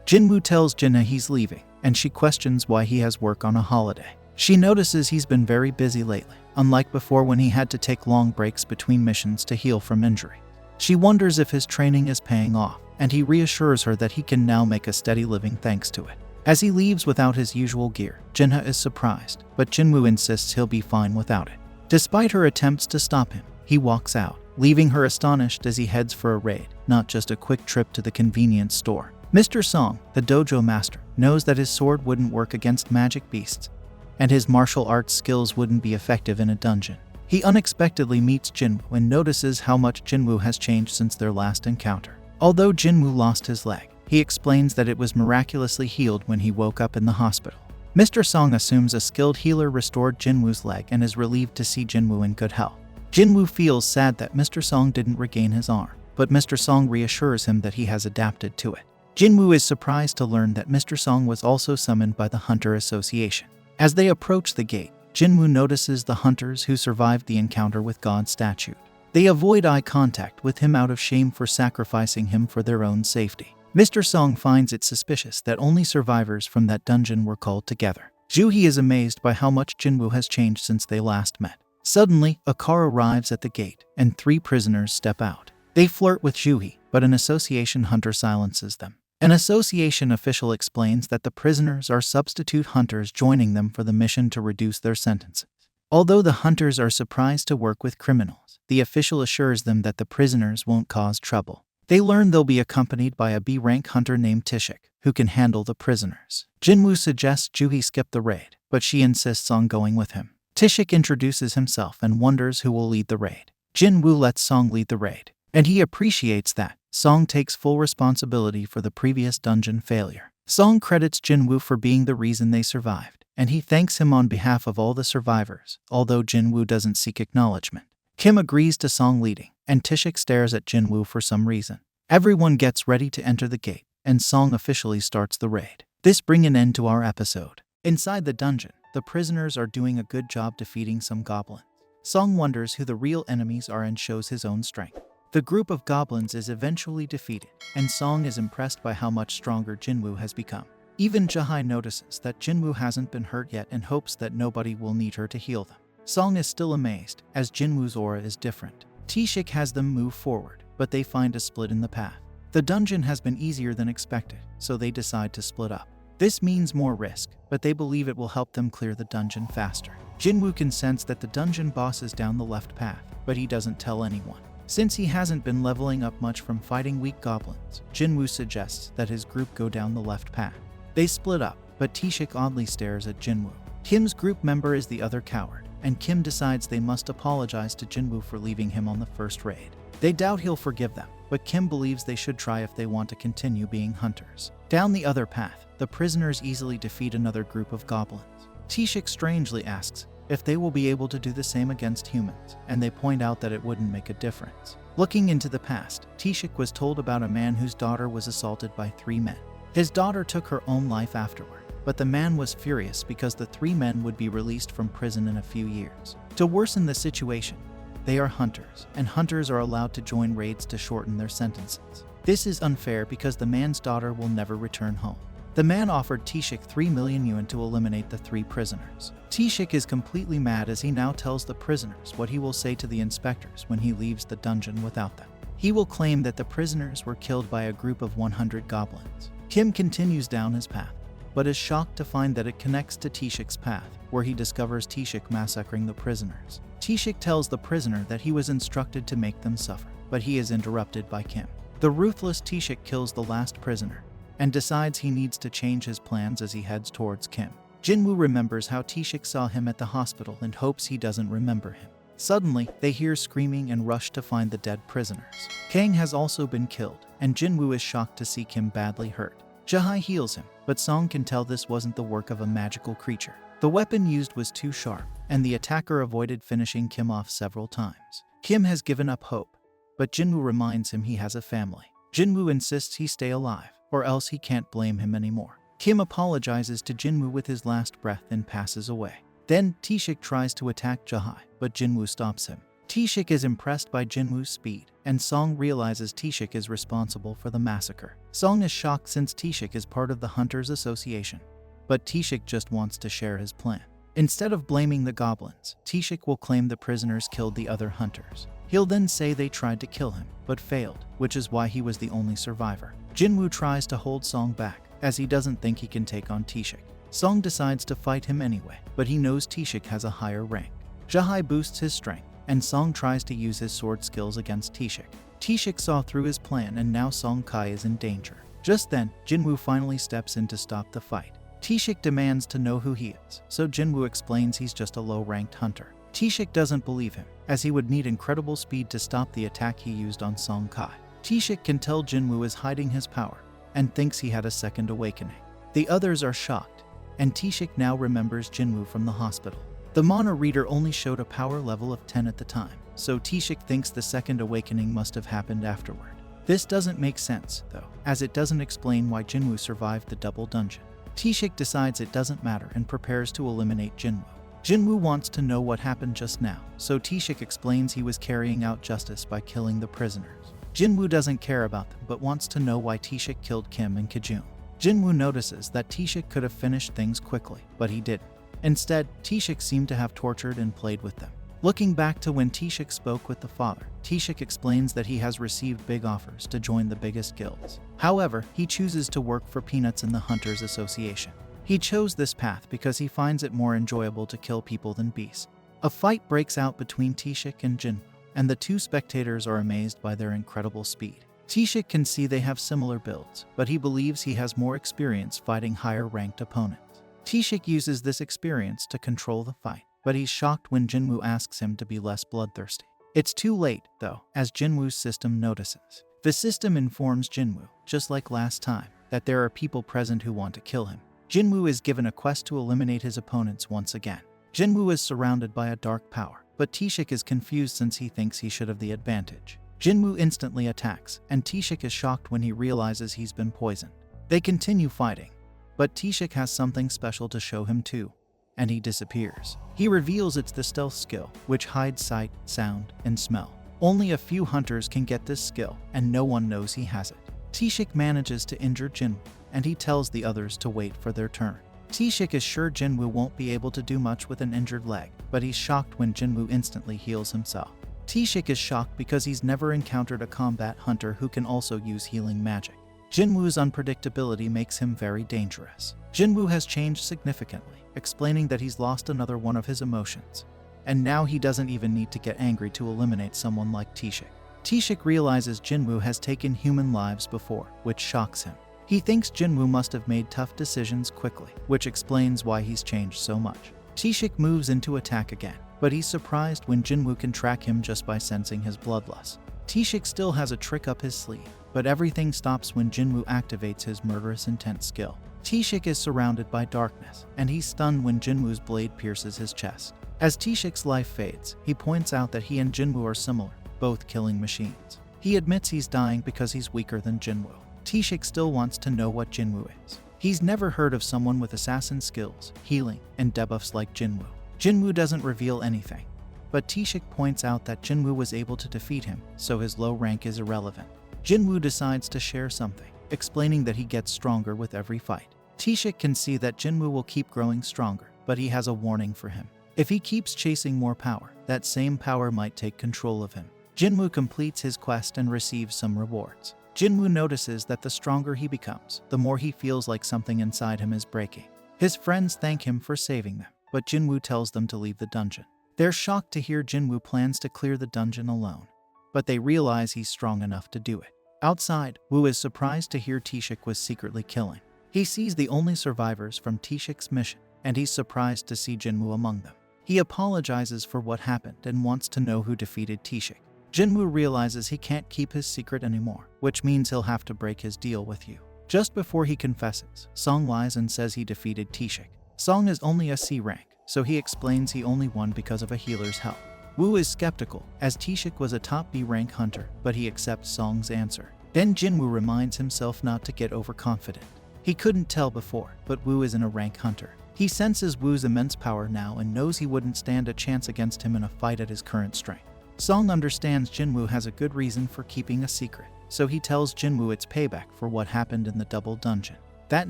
Jinwoo tells Jinha he's leaving, and she questions why he has work on a holiday. She notices he's been very busy lately, unlike before when he had to take long breaks between missions to heal from injury. She wonders if his training is paying off, and he reassures her that he can now make a steady living thanks to it. As he leaves without his usual gear, Jinha is surprised, but Jinwoo insists he'll be fine without it. Despite her attempts to stop him, he walks out, leaving her astonished as he heads for a raid, not just a quick trip to the convenience store. Mr. Song, the dojo master, knows that his sword wouldn't work against magic beasts, and his martial arts skills wouldn't be effective in a dungeon. He unexpectedly meets Jinwoo and notices how much Jinwoo has changed since their last encounter. Although Jinwoo lost his leg, he explains that it was miraculously healed when he woke up in the hospital. Mr. Song assumes a skilled healer restored Jinwoo's leg and is relieved to see Jinwoo in good health. Jinwoo feels sad that Mr. Song didn't regain his arm, but Mr. Song reassures him that he has adapted to it. Jinwoo is surprised to learn that Mr. Song was also summoned by the Hunter Association. As they approach the gate, Jinwoo notices the hunters who survived the encounter with God's statue. They avoid eye contact with him out of shame for sacrificing him for their own safety. Mr. Song finds it suspicious that only survivors from that dungeon were called together. Juhee is amazed by how much Jinwoo has changed since they last met. Suddenly, a car arrives at the gate, and 3 prisoners step out. They flirt with Juhee, but an association hunter silences them. An association official explains that the prisoners are substitute hunters joining them for the mission to reduce their sentences. Although the hunters are surprised to work with criminals, the official assures them that the prisoners won't cause trouble. They learn they'll be accompanied by a B-rank hunter named Tishik, who can handle the prisoners. Jinwoo suggests Juhee skip the raid, but she insists on going with him. Tishik introduces himself and wonders who will lead the raid. Jinwoo lets Song lead the raid, and he appreciates that. Song takes full responsibility for the previous dungeon failure. Song credits Jinwoo for being the reason they survived, and he thanks him on behalf of all the survivors, although Jinwoo doesn't seek acknowledgement. Kim agrees to Song leading, and Tishik stares at Jinwoo for some reason. Everyone gets ready to enter the gate, and Song officially starts the raid. This brings an end to our episode. Inside the dungeon, the prisoners are doing a good job defeating some goblins. Song wonders who the real enemies are and shows his own strength. The group of goblins is eventually defeated, and Song is impressed by how much stronger Jinwoo has become. Even Juhee notices that Jinwoo hasn't been hurt yet and hopes that nobody will need her to heal them. Song is still amazed, as Jinwoo's aura is different. Tishik has them move forward, but they find a split in the path. The dungeon has been easier than expected, so they decide to split up. This means more risk, but they believe it will help them clear the dungeon faster. Jinwoo can sense that the dungeon boss is down the left path, but he doesn't tell anyone. Since he hasn't been leveling up much from fighting weak goblins, Jinwoo suggests that his group go down the left path. They split up, but Tishik oddly stares at Jinwoo. Kim's group member is the other coward, and Kim decides they must apologize to Jinwoo for leaving him on the first raid. They doubt he'll forgive them, but Kim believes they should try if they want to continue being hunters. Down the other path, the prisoners easily defeat another group of goblins. Tishik strangely asks if they will be able to do the same against humans, and they point out that it wouldn't make a difference. Looking into the past, Tishik was told about a man whose daughter was assaulted by 3 men. His daughter took her own life afterward, but the man was furious because the 3 men would be released from prison in a few years. To worsen the situation, they are hunters, and hunters are allowed to join raids to shorten their sentences. This is unfair because the man's daughter will never return home. The man offered Tishik 3 million yuan to eliminate the 3 prisoners. Tishik is completely mad as he now tells the prisoners what he will say to the inspectors when he leaves the dungeon without them. He will claim that the prisoners were killed by a group of 100 goblins. Kim continues down his path, but is shocked to find that it connects to Tishik's path, where he discovers Tishik massacring the prisoners. Tishik tells the prisoner that he was instructed to make them suffer, but he is interrupted by Kim. The ruthless Tishik kills the last prisoner, and decides he needs to change his plans as he heads towards Kim. Jinwoo remembers how Tishik saw him at the hospital and hopes he doesn't remember him. Suddenly, they hear screaming and rush to find the dead prisoners. Kang has also been killed, and Jinwoo is shocked to see Kim badly hurt. Juhee heals him, but Song can tell this wasn't the work of a magical creature. The weapon used was too sharp, and the attacker avoided finishing Kim off several times. Kim has given up hope, but Jinwoo reminds him he has a family. Jinwoo insists he stay alive, or else he can't blame him anymore. Kim apologizes to Jinwoo with his last breath and passes away. Then Tishik tries to attack Juhee, but Jinwoo stops him. T-Shik is impressed by Jinwoo's speed, and Song realizes T-Shik is responsible for the massacre. Song is shocked since T-Shik is part of the Hunters Association, but T-Shik just wants to share his plan. Instead of blaming the goblins, T-Shik will claim the prisoners killed the other hunters. He'll then say they tried to kill him, but failed, which is why he was the only survivor. Jinwoo tries to hold Song back, as he doesn't think he can take on T-Shik. Song decides to fight him anyway, but he knows T-Shik has a higher rank. Jahai boosts his strength, and Song tries to use his sword skills against T-Shik. T-Shik saw through his plan, and now Song Kai is in danger. Just then, Jinwoo finally steps in to stop the fight. T-Shik demands to know who he is, so Jinwoo explains he's just a low-ranked hunter. T-Shik doesn't believe him, as he would need incredible speed to stop the attack he used on Song Kai. T-Shik can tell Jinwoo is hiding his power, and thinks he had a second awakening. The others are shocked, and T-Shik now remembers Jinwoo from the hospital. The Mana reader only showed a power level of 10 at the time, so T-Shik thinks the second awakening must have happened afterward. This doesn't make sense, though, as it doesn't explain why Jinwoo survived the double dungeon. T-Shik decides it doesn't matter and prepares to eliminate Jinwoo. Jinwoo wants to know what happened just now, so T-Shik explains he was carrying out justice by killing the prisoners. Jinwoo doesn't care about them but wants to know why T-Shik killed Kim and Kijun. Jinwoo notices that T-Shik could have finished things quickly, but he didn't. Instead, T-Shik seemed to have tortured and played with them. Looking back to when T-Shik spoke with the father, T-Shik explains that he has received big offers to join the biggest guilds. However, he chooses to work for peanuts in the Hunters Association. He chose this path because he finds it more enjoyable to kill people than beasts. A fight breaks out between T-Shik and Jinwoo, and the two spectators are amazed by their incredible speed. T-Shik can see they have similar builds, but he believes he has more experience fighting higher-ranked opponents. T-Shik uses this experience to control the fight, but he's shocked when Jinwoo asks him to be less bloodthirsty. It's too late, though, as Jinwoo's system notices. The system informs Jinwoo, just like last time, that there are people present who want to kill him. Jinwoo is given a quest to eliminate his opponents once again. Jinwoo is surrounded by a dark power, but T-Shik is confused since he thinks he should have the advantage. Jinwoo instantly attacks, and T-Shik is shocked when he realizes he's been poisoned. They continue fighting, but T-Shik has something special to show him too, and he disappears. He reveals it's the stealth skill, which hides sight, sound, and smell. Only a few hunters can get this skill, and no one knows he has it. T-Shik manages to injure Jinwoo, and he tells the others to wait for their turn. T-Shik is sure Jinwoo won't be able to do much with an injured leg, but he's shocked when Jinwoo instantly heals himself. T-Shik is shocked because he's never encountered a combat hunter who can also use healing magic. Jinwoo's unpredictability makes him very dangerous. Jinwoo has changed significantly, explaining that he's lost another one of his emotions, and now he doesn't even need to get angry to eliminate someone like T-Shik. T-Shik realizes Jinwoo has taken human lives before, which shocks him. He thinks Jinwoo must have made tough decisions quickly, which explains why he's changed so much. T-Shik moves into attack again, but he's surprised when Jinwoo can track him just by sensing his bloodlust. T-Shik still has a trick up his sleeve, but everything stops when Jinwoo activates his murderous intent skill. T-Shik is surrounded by darkness, and he's stunned when Jinwoo's blade pierces his chest. As T-Shik's life fades, he points out that he and Jinwoo are similar, both killing machines. He admits he's dying because he's weaker than Jinwoo. T-Shik still wants to know what Jinwoo is. He's never heard of someone with assassin skills, healing, and debuffs like Jinwoo. Jinwoo doesn't reveal anything, but T-Shik points out that Jinwoo was able to defeat him, so his low rank is irrelevant. Jinwoo decides to share something, explaining that he gets stronger with every fight. T-Shik can see that Jinwoo will keep growing stronger, but he has a warning for him. If he keeps chasing more power, that same power might take control of him. Jinwoo completes his quest and receives some rewards. Jinwoo notices that the stronger he becomes, the more he feels like something inside him is breaking. His friends thank him for saving them, but Jinwoo tells them to leave the dungeon. They're shocked to hear Jinwoo plans to clear the dungeon alone, but they realize he's strong enough to do it. Outside, Woo is surprised to hear T-Shik was secretly killing. He sees the only survivors from T-Shik's mission, and he's surprised to see Jinwoo among them. He apologizes for what happened and wants to know who defeated T-Shik. Jinwoo realizes he can't keep his secret anymore, which means he'll have to break his deal with you. Just before he confesses, Song lies and says he defeated T-Shik. Song is only a C rank, so he explains he only won because of a healer's help. Woo is skeptical, as T-Shik was a top B rank hunter, but he accepts Song's answer. Then Jinwoo reminds himself not to get overconfident. He couldn't tell before, but Woo isn't a rank hunter. He senses Woo's immense power now and knows he wouldn't stand a chance against him in a fight at his current strength. Song understands Jinwoo has a good reason for keeping a secret, so he tells Jinwoo it's payback for what happened in the double dungeon. That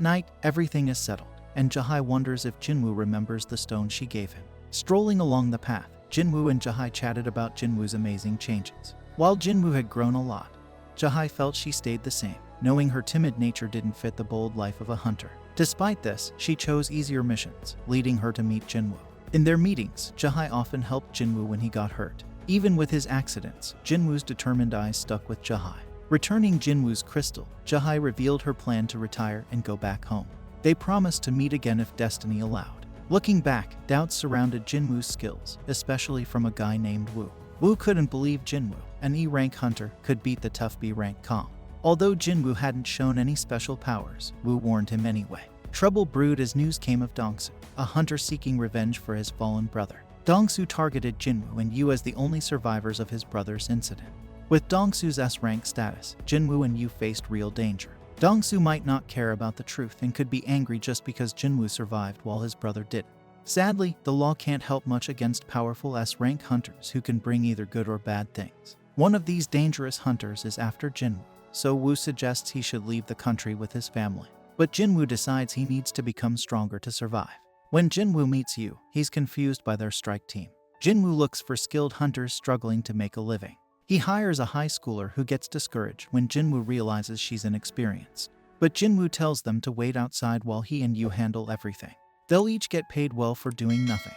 night, everything is settled, and Jahai wonders if Jinwoo remembers the stone she gave him. Strolling along the path, Jinwoo and Jahai chatted about Jinwoo's amazing changes. While Jinwoo had grown a lot, Jahai felt she stayed the same, knowing her timid nature didn't fit the bold life of a hunter. Despite this, she chose easier missions, leading her to meet Jinwoo. In their meetings, Jahai often helped Jinwoo when he got hurt. Even with his accidents, Jinwoo's determined eyes stuck with Jahai. Returning Jinwoo's crystal, Jahai revealed her plan to retire and go back home. They promised to meet again if destiny allowed. Looking back, doubts surrounded Jinwoo's skills, especially from a guy named Wu. Wu couldn't believe Jinwoo, an E-rank hunter, could beat the tough B-rank Kong. Although Jinwoo hadn't shown any special powers, Wu warned him anyway. Trouble brewed as news came of Dongsu, a hunter seeking revenge for his fallen brother. Dongsu targeted Jinwoo and Yu as the only survivors of his brother's incident. With Dongsu's S-rank status, Jinwoo and Yu faced real danger. Dongsu might not care about the truth and could be angry just because Jinwoo survived while his brother didn't. Sadly, the law can't help much against powerful S-rank hunters who can bring either good or bad things. One of these dangerous hunters is after Jinwoo, so Wu suggests he should leave the country with his family. But Jinwoo decides he needs to become stronger to survive. When Jinwoo meets Yu, he's confused by their strike team. Jinwoo looks for skilled hunters struggling to make a living. He hires a high schooler who gets discouraged when Jinwoo realizes she's inexperienced. But Jinwoo tells them to wait outside while he and Yu handle everything. They'll each get paid well for doing nothing,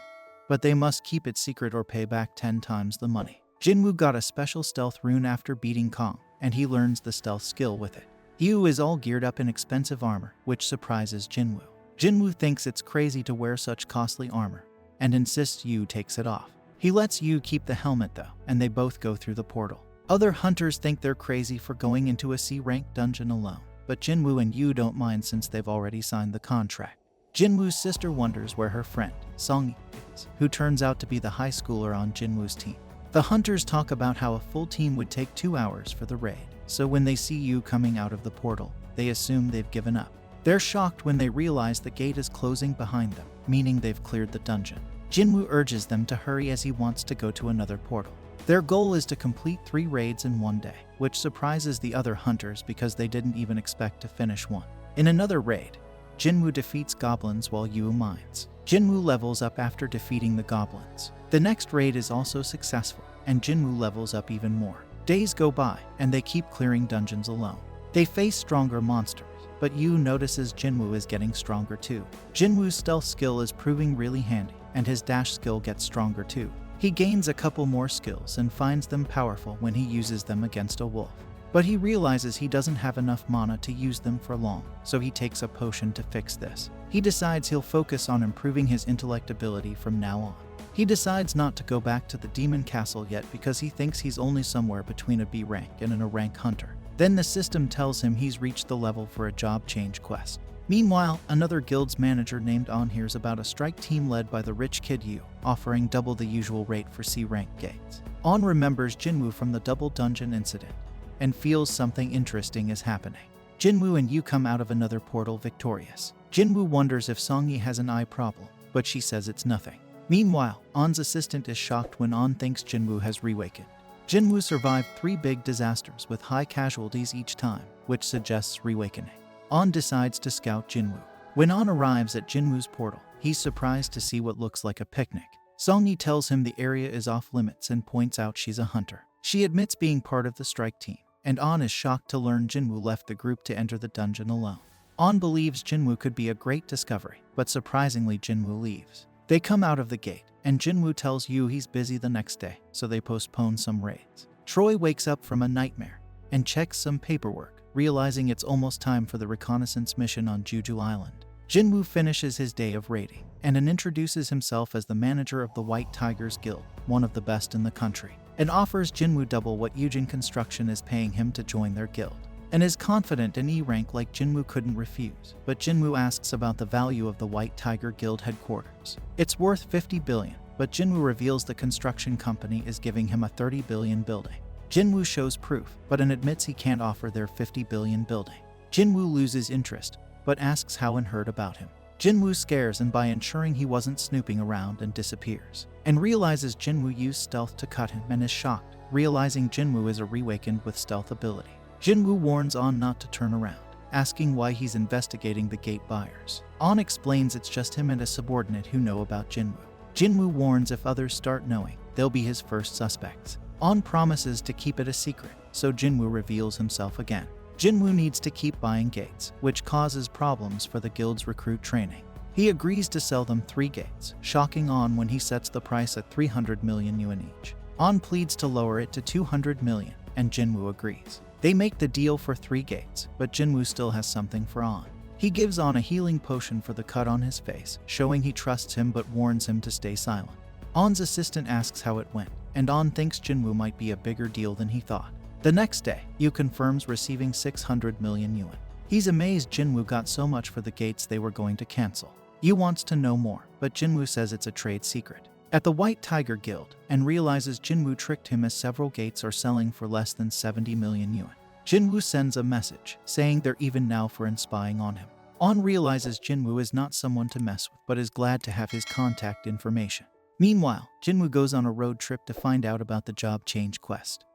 but they must keep it secret or pay back 10 times the money. Jinwoo got a special stealth rune after beating Kong, and he learns the stealth skill with it. Yu is all geared up in expensive armor, which surprises Jinwoo. Jinwoo thinks it's crazy to wear such costly armor, and insists Yu takes it off. He lets Yu keep the helmet though, and they both go through the portal. Other hunters think they're crazy for going into a C-rank dungeon alone, but Jinwoo and Yu don't mind since they've already signed the contract. Jinwoo's sister wonders where her friend, Song is, who turns out to be the high schooler on Jinwoo's team. The hunters talk about how a full team would take 2 hours for the raid, so when they see Yu coming out of the portal, they assume they've given up. They're shocked when they realize the gate is closing behind them, meaning they've cleared the dungeon. Jinwoo urges them to hurry as he wants to go to another portal. Their goal is to complete 3 raids in one day, which surprises the other hunters because they didn't even expect to finish one. In another raid, Jinwoo defeats goblins while Yu mines. Jinwoo levels up after defeating the goblins. The next raid is also successful, and Jinwoo levels up even more. Days go by, and they keep clearing dungeons alone. They face stronger monsters, but Yu notices Jinwoo is getting stronger too. Jinwoo's stealth skill is proving really handy, and his dash skill gets stronger too. He gains a couple more skills and finds them powerful when he uses them against a wolf. But he realizes he doesn't have enough mana to use them for long, so he takes a potion to fix this. He decides he'll focus on improving his intellect ability from now on. He decides not to go back to the demon castle yet because he thinks he's only somewhere between a B rank and an A rank hunter. Then the system tells him he's reached the level for a job change quest. Meanwhile, another guild's manager named On hears about a strike team led by the rich kid Yu, offering double the usual rate for C-rank gates. On remembers Jinwoo from the double dungeon incident, and feels something interesting is happening. Jinwoo and Yu come out of another portal victorious. Jinwoo wonders if Songyi has an eye problem, but she says it's nothing. Meanwhile, On's assistant is shocked when On thinks Jinwoo has reawakened. Jinwoo survived 3 big disasters with high casualties each time, which suggests reawakening. On decides to scout Jinwoo. When On arrives at Jinwoo's portal, he's surprised to see what looks like a picnic. Songyi tells him the area is off limits and points out she's a hunter. She admits being part of the strike team, and On is shocked to learn Jinwoo left the group to enter the dungeon alone. On believes Jinwoo could be a great discovery, but surprisingly Jinwoo leaves. They come out of the gate, and Jinwoo tells Yu he's busy the next day, so they postpone some raids. Troy wakes up from a nightmare and checks some paperwork, realizing it's almost time for the reconnaissance mission on Jeju Island. Jinwoo finishes his day of raiding and introduces himself as the manager of the White Tigers Guild, one of the best in the country, and offers Jinwoo double what Eugene Construction is paying him to join their guild, and is confident an E rank like Jinwoo couldn't refuse. But Jinwoo asks about the value of the White Tiger Guild headquarters. It's worth 50 billion, but Jinwoo reveals the construction company is giving him a 30 billion building. Jinwoo shows proof, but admits he can't offer their 50 billion building. Jinwoo loses interest, but asks how and heard about him. Jinwoo scares and by ensuring he wasn't snooping around and disappears. and realizes Jinwoo used stealth to cut him and is shocked, realizing Jinwoo is a reawakened with stealth ability. Jinwoo warns On not to turn around, asking why he's investigating the gate buyers. On explains it's just him and a subordinate who know about Jinwoo. Jinwoo warns if others start knowing, they'll be his first suspects. On promises to keep it a secret, so Jinwoo reveals himself again. Jinwoo needs to keep buying gates, which causes problems for the guild's recruit training. He agrees to sell them 3 gates, shocking On when he sets the price at 300 million yuan each. On pleads to lower it to 200 million, and Jinwoo agrees. They make the deal for 3 gates, but Jinwoo still has something for On. He gives On a healing potion for the cut on his face, showing he trusts him but warns him to stay silent. On's assistant asks how it went, and On thinks Jinwoo might be a bigger deal than he thought. The next day, Yu confirms receiving 600 million yuan. He's amazed Jinwoo got so much for the gates they were going to cancel. Yu wants to know more, but Jinwoo says it's a trade secret. At the White Tiger Guild, and realizes Jinwoo tricked him as several gates are selling for less than 70 million yuan. Jinwoo sends a message, saying they're even now for spying on him. On realizes Jinwoo is not someone to mess with, but is glad to have his contact information. Meanwhile, Jinwoo goes on a road trip to find out about the job change quest.